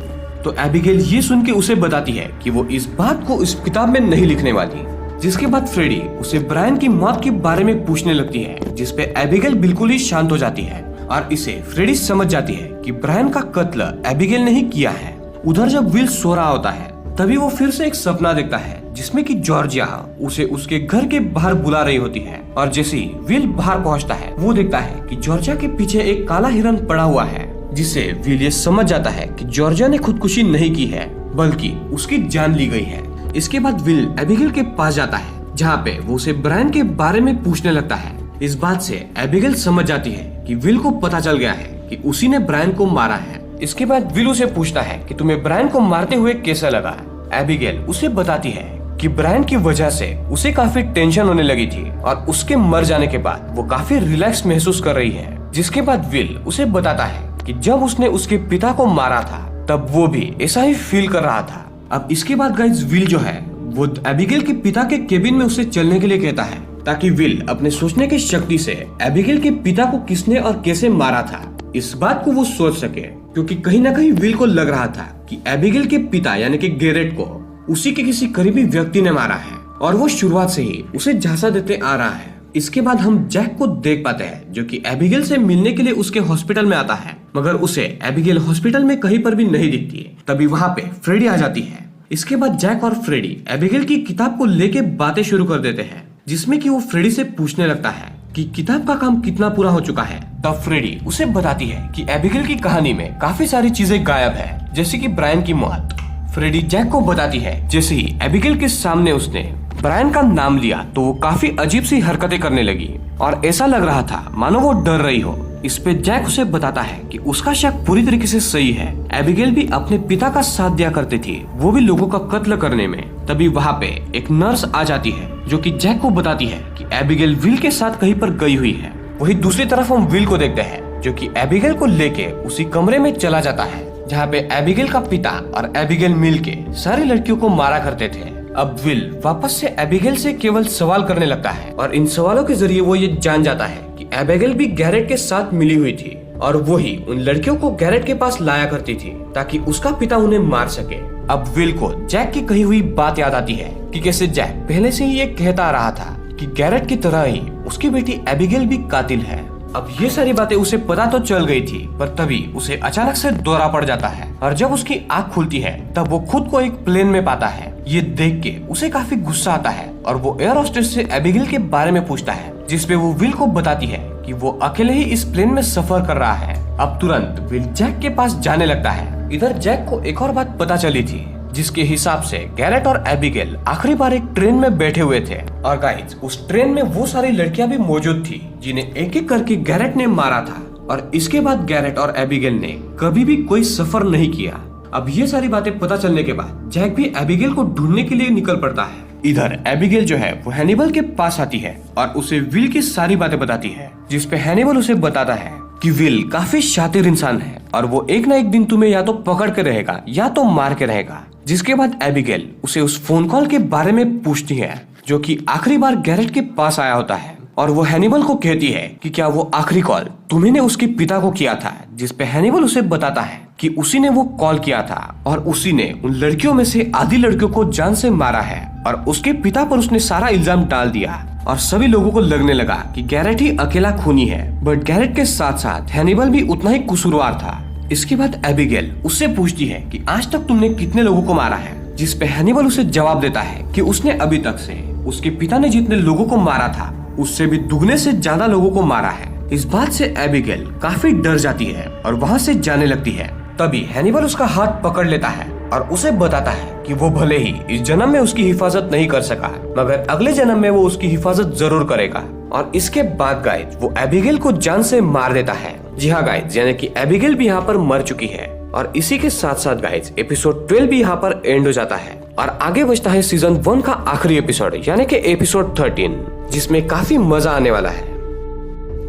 तो एबिगेल ये सुन के उसे बताती है कि वो इस बात को इस किताब में नहीं लिखने वाली। जिसके बाद फ्रेडी उसे ब्रायन की मौत के बारे में पूछने लगती है, जिसपे एबिगेल बिल्कुल ही शांत हो जाती है और इसे फ्रेडी समझ जाती है कि ब्रायन का कत्ल एबिगेल ने ही किया है। उधर जब विल सो रहा होता है तभी वो फिर से एक सपना देखता है, जिसमें कि जॉर्जिया उसे उसके घर के बाहर बुला रही होती है। और जैसे ही विल बाहर पहुंचता है वो देखता है कि जॉर्जिया के पीछे एक काला हिरन पड़ा हुआ है, जिससे विल ये समझ जाता है कि जॉर्जिया ने खुदकुशी नहीं की है, बल्कि उसकी जान ली गई है। इसके बाद विल एबिगेल के पास जाता है, जहाँ पे वो उसे ब्रायन के बारे में पूछने लगता है। इस बात से एबिगेल समझ जाती है कि विल को पता चल गया है कि उसी ने ब्रायन को मारा है। इसके बाद विल उसे पूछता है कि तुम्हें ब्रायन को मारते हुए कैसा लगा। एबिगेल उसे बताती है कि ब्रायन की वजह से उसे काफी टेंशन होने लगी थी और उसके मर जाने के बाद वो काफी रिलैक्स महसूस कर रही है। जिसके बाद विल उसे बताता है कि जब उसने उसके पिता को मारा था तब वो भी ऐसा ही फील कर रहा था। अब इसके बाद गाइस विल जो है वो एबिगेल के पिता के केबिन में उसे चलने के लिए कहता है, ताकि विल अपने सोचने की शक्ति से एबिगेल के पिता को किसने और कैसे मारा था इस बात को वो सोच सके, क्योंकि कहीं ना कहीं विल को लग रहा था कि एबिगेल के पिता यानी कि गैरेट को उसी के किसी करीबी व्यक्ति ने मारा है, और वो शुरुआत से ही उसे झांसा देते आ रहा है। इसके बाद हम जैक को देख पाते हैं, जो कि एबिगेल से मिलने के लिए उसके हॉस्पिटल में आता है, मगर उसे एबिगेल हॉस्पिटल में कहीं पर भी नहीं दिखती। तभी वहाँ पे फ्रेडी आ जाती है। इसके बाद जैक और फ्रेडी एबिगेल की किताब को लेके बातें शुरू कर देते हैं, जिसमें कि वो फ्रेडी से पूछने लगता है कि किताब का काम कितना पूरा हो चुका है। तब फ्रेडी उसे बताती है कि एबिगेल की कहानी में काफी सारी चीजें गायब है, जैसे कि ब्रायन की मौत। फ्रेडी जैक को बताती है जैसे ही एबिगेल के सामने उसने ब्रायन का नाम लिया तो वो काफी अजीब सी हरकतें करने लगी और ऐसा लग रहा था मानो वो डर रही हो। इस पे जैक उसे बताता है कि उसका शक पूरी तरीके से सही है। एबिगेल भी अपने पिता का साथ दिया करती थी, वो भी लोगों का कत्ल करने में। तभी वहाँ पे एक नर्स आ जाती है, जो कि जैक को बताती है कि एबिगेल विल के साथ कहीं पर गई हुई है। वही दूसरी तरफ हम विल को देखते हैं, जो कि एबिगेल को लेके उसी कमरे में चला जाता है जहाँ पे एबिगेल का पिता और एबिगेल मिलके सारी लड़कियों को मारा करते थे। अब विल वापस से एबिगेल से केवल सवाल करने लगता है और इन सवालों के जरिए वो ये जान जाता है कि एबिगेल भी गैरेट के साथ मिली हुई थी और वही उन लड़कियों को गैरेट के पास लाया करती थी ताकि उसका पिता उन्हें मार सके। अब विल को जैक की कही हुई बात याद आती है कि कैसे जैक पहले से ही ये कहता आ रहा था कि गैरेट की तरह ही उसकी बेटी एबिगेल भी कातिल है। अब ये सारी बातें उसे पता तो चल गई थी, पर तभी उसे अचानक से दौरा पड़ जाता है और जब उसकी आँख खुलती है तब वो खुद को एक प्लेन में पाता है। ये देख के उसे काफी गुस्सा आता है और वो एयर होस्टेस से एबिगेल के बारे में पूछता है, जिसपे वो विल को बताती है कि वो अकेले ही इस प्लेन में सफर कर रहा है। अब तुरंत विल जैक के पास जाने लगता है। इधर जैक को एक और बात पता चली थी, जिसके हिसाब से गैरेट और एबिगेल आखिरी बार एक ट्रेन में बैठे हुए थे और गाइस उस ट्रेन में वो सारी लड़कियां भी मौजूद थी जिन्हें एक एक करके गैरेट ने मारा था और इसके बाद गैरेट और एबिगेल ने कभी भी कोई सफर नहीं किया। अब ये सारी बातें पता चलने के बाद जैक भी एबिगेल को ढूंढने के लिए निकल पड़ता है। इधर एबिगेल जो है वो हैनिबल के पास आती है और उसे विल की सारी बातें बताती है, जिसपे हैनिबल उसे बताता है कि विल काफी शातिर इंसान है और वो एक ना एक दिन तुम्हें या तो पकड़ के रहेगा या तो मार के रहेगा। जिसके बाद एबिगेल उसे उस फोन कॉल के बारे में पूछती है जो कि आखिरी बार गैरेट के पास आया होता है और वो हैनिबल को कहती है कि क्या वो आखिरी कॉल तुम्ही ने उसके पिता को किया था, जिसपे हैनिबल उसे बताता है कि उसी ने वो कॉल किया था और उसी ने उन लड़कियों में से आधी लड़कियों को जान से मारा है और उसके पिता पर उसने सारा इल्जाम डाल दिया और सभी लोगों को लगने लगा कि गैरेट ही अकेला खूनी है। बट गैरेट के साथ साथ हैनिबल भी उतना ही कसूरवार था। इसके बाद एबिगेल उससे पूछती है कि आज तक तुमने कितने लोगों को मारा है, जिसपे हैनिबल उसे जवाब देता है कि उसने अभी तक से उसके पिता ने जितने लोगों को मारा था उससे भी दुगने से ज्यादा लोगों को मारा है। इस बात से एबिगेल काफी डर जाती है और वहाँ से जाने लगती है। तभी हैनिबल उसका हाथ पकड़ लेता है और उसे बताता है कि वो भले ही इस जन्म में उसकी हिफाजत नहीं कर सका, मगर अगले जन्म में वो उसकी हिफाजत जरूर करेगा। और इसके बाद गाइस वो एबिगेल को जान से मार देता है। जी हाँ गाइस, यानी कि एबिगेल भी यहाँ पर मर चुकी है। और इसी के साथ साथ गाइस एपिसोड 12 भी यहाँ पर एंड हो जाता है और आगे बचता है सीजन 1 का आखिरी एपिसोड, यानी कि एपिसोड 13, जिसमें काफी मजा आने वाला है।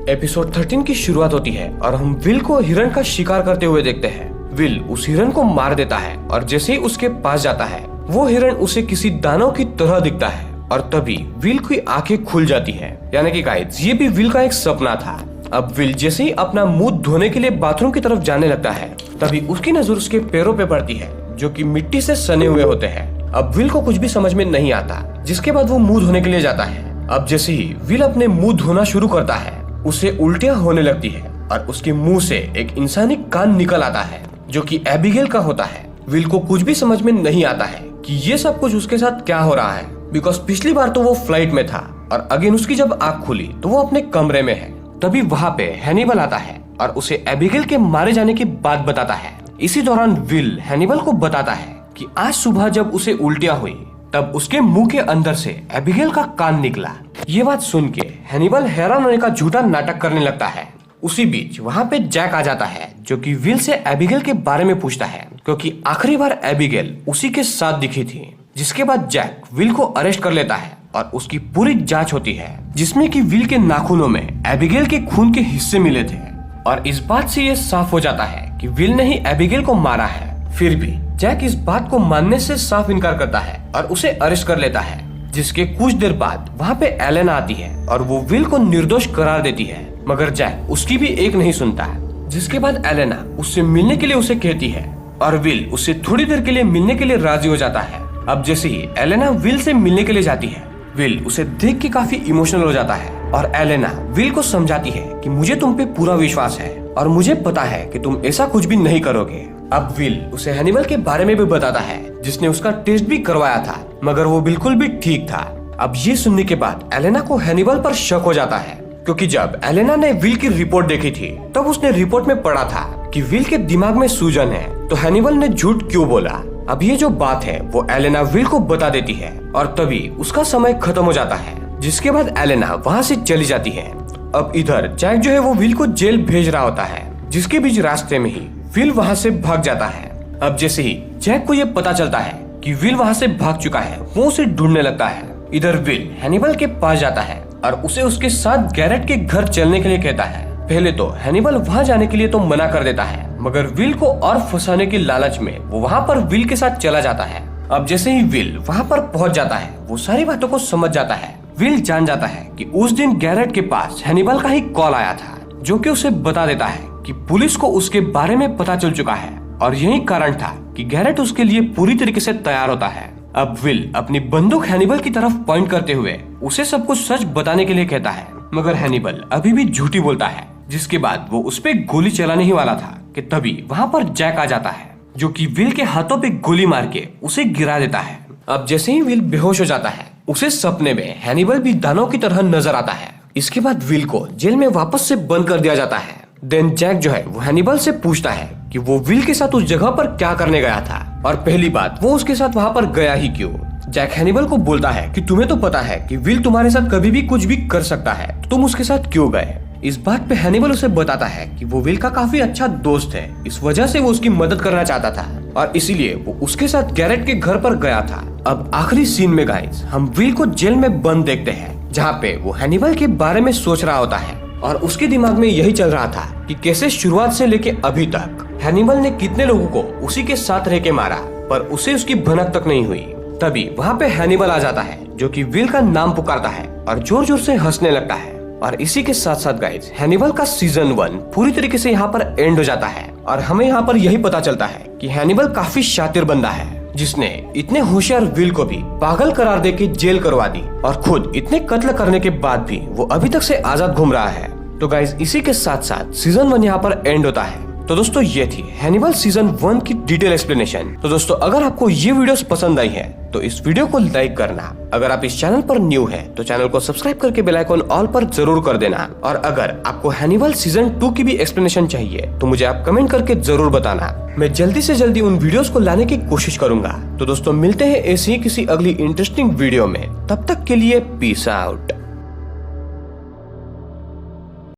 एपिसोड 13 की शुरुआत होती है और हम विल को हिरण का शिकार करते हुए देखते हैं। विल उस हिरण को मार देता है और जैसे ही उसके पास जाता है वो हिरण उसे किसी दानव की तरह दिखता है और तभी विल की आंखें खुल जाती है। यानी कि गाइस ये भी विल का एक सपना था। अब विल जैसे ही अपना मुंह धोने के लिए बाथरूम की तरफ जाने लगता है तभी उसकी नजर उसके पैरों पे पड़ती है जो कि मिट्टी से सने हुए होते हैं। अब विल को कुछ भी समझ में नहीं आता, जिसके बाद वो मुंह धोने के लिए जाता है। अब जैसे ही विल अपने मुंह धोना शुरू करता है उसे उल्टियां होने लगती है और उसके मुंह से एक इंसानी कान निकल आता है जो कि एबिगेल का होता है। विल को कुछ भी समझ में नहीं आता है कि ये सब कुछ उसके साथ क्या हो रहा है, बिकॉज पिछली बार तो वो फ्लाइट में था और अगेन उसकी जब आँख खुली तो वो अपने कमरे में है। तभी वहाँ पे हैनिबल आता है और उसे एबिगेल के मारे जाने की बात बताता है। इसी दौरान विल हैनिबल को बताता है कि आज सुबह जब उसे उल्टियां हुई तब उसके मुंह के अंदर से एबिगेल का कान निकला। ये बात सुन के हैनिबल हैरान होने का झूठा नाटक करने लगता है। उसी बीच वहाँ पे जैक आ जाता है जो कि विल से एबिगेल के बारे में पूछता है, क्योंकि आखिरी बार एबिगेल उसी के साथ दिखी थी। जिसके बाद जैक विल को अरेस्ट कर लेता है और उसकी पूरी जांच होती है, जिसमें कि विल के नाखूनों में एबिगेल के खून के हिस्से मिले थे और इस बात से ये साफ हो जाता है कि विल ने ही एबिगेल को मारा है। फिर भी जैक इस बात को मानने से साफ इनकार करता है और उसे अरेस्ट कर लेता है। जिसके कुछ देर बाद वहाँ पे एलेना आती है और वो विल को निर्दोष करार देती है, मगर जैक उसकी भी एक नहीं सुनता है। जिसके बाद एलेना उससे मिलने के लिए उसे कहती है और विल उससे थोड़ी देर के लिए मिलने के लिए राजी हो जाता है। अब जैसे ही एलेना विल से मिलने के लिए जाती है, विल उसे देख के काफी इमोशनल हो जाता है और एलेना विल को समझाती है कि मुझे तुम पे पूरा विश्वास है और मुझे पता है कि तुम ऐसा कुछ भी नहीं करोगे। अब विल उसे हैनिबल के बारे में भी बताता है, जिसने उसका टेस्ट भी करवाया था, मगर वो बिल्कुल भी ठीक था। अब ये सुनने के बाद एलेना को हैनिबल पर शक हो जाता है, क्योंकि जब एलेना ने विल की रिपोर्ट देखी थी तब उसने रिपोर्ट में पढ़ा था कि विल के दिमाग में सूजन है, तो हैनिबल ने झूठ क्यों बोला। अब ये जो बात है वो एलेना विल को बता देती है और तभी उसका समय खत्म हो जाता है। जिसके बाद एलेना वहाँ से चली जाती है। अब इधर जैक जो है वो विल को जेल भेज रहा होता है, जिसके बीच रास्ते में ही विल वहाँ से भाग जाता है। अब जैसे ही जैक को ये पता चलता है कि विल वहाँ से भाग चुका है, वो उसे ढूंढने लगता है। इधर विल हैनिबल के पास जाता है और उसे उसके साथ गैरेट के घर चलने के लिए कहता है। पहले तो हैनिबल वहाँ जाने के लिए तो मना कर देता है, मगर विल को और फंसाने की लालच में वो वहाँ पर विल के साथ चला जाता है। अब जैसे ही विल वहाँ पर पहुँच जाता है, वो सारी बातों को समझ जाता है। विल जान जाता है कि उस दिन गैरेट के पास हैनिबल का ही कॉल आया था, जो कि उसे बता देता है कि पुलिस को उसके बारे में पता चल चुका है और यही कारण था कि गैरेट उसके लिए पूरी तरीके से तैयार होता है। अब विल अपनी बंदूक हैनिबल की तरफ पॉइंट करते हुए उसे सब कुछ सच बताने के लिए कहता है। मगर हैनिबल अभी भी झूठी बोलता है, जिसके बाद वो उस पे गोली चलाने ही वाला था कि तभी वहाँ पर जैक आ जाता है, जो कि विल के हाथों पे गोली मार के उसे गिरा देता है। अब जैसे ही विल बेहोश हो जाता है, उसे सपने में हैनिबल भी दानव की तरह नजर आता है। इसके बाद विल को जेल में वापस से बंद कर दिया जाता है। देन जैक जो है वो हैनिबल से पूछता है कि वो विल के साथ उस जगह पर क्या करने गया था, और पहली बात वो उसके साथ वहाँ पर गया ही क्यों। जैक हैनिबल को बोलता है कि तुम्हें तो पता है कि विल तुम्हारे साथ कभी भी कुछ भी कर सकता है, तो तुम उसके साथ क्यों गए। इस बात पे हैनिबल उसे बताता है कि वो विल का काफी अच्छा दोस्त है, इस वजह से वो उसकी मदद करना चाहता था और इसीलिए वो उसके साथ गैरेट के घर पर गया था। अब आखिरी सीन में गाइस हम विल को जेल में बंद देखते हैं, जहाँ पे वो हैनिबल के बारे में सोच रहा होता है और उसके दिमाग में यही चल रहा था कि कैसे शुरुआत से लेके अभी तक हैनिबल ने कितने लोगों को उसी के साथ रह के मारा, पर उसे उसकी भनक तक नहीं हुई। तभी वहाँ पे हैनिबल आ जाता है, जो कि विल का नाम पुकारता है और जोर जोर से हंसने लगता है। और इसी के साथ साथ गाइस हैनिबल का सीजन 1 पूरी तरीके से यहाँ पर एंड हो जाता है और हमें यहाँ पर यही पता चलता है कि हैनिबल काफी शातिर बंदा है, जिसने इतने होशियार विल को भी पागल करार दे के जेल करवा दी और खुद इतने कत्ल करने के बाद भी वो अभी तक से आजाद घूम रहा है। तो गाइस इसी के साथ साथ सीजन 1 यहाँ पर एंड होता है। तो दोस्तों ये थी हैनिबल सीजन 1 की डिटेल एक्सप्लेनेशन। तो दोस्तों अगर आपको ये वीडियोस पसंद आई है तो इस वीडियो को लाइक करना, अगर आप इस चैनल पर न्यू है तो चैनल को सब्सक्राइब करके बेल आइकन ऑल पर जरूर कर देना, और अगर आपको हैनिबल सीजन 2 की भी एक्सप्लेनेशन चाहिए तो मुझे आप कमेंट करके जरूर बताना। मैं जल्दी से जल्दी उन वीडियोस को लाने की कोशिश करूंगा। तो दोस्तों मिलते हैं ऐसी ही किसी अगली इंटरेस्टिंग वीडियो में, तब तक के लिए पीस आउट।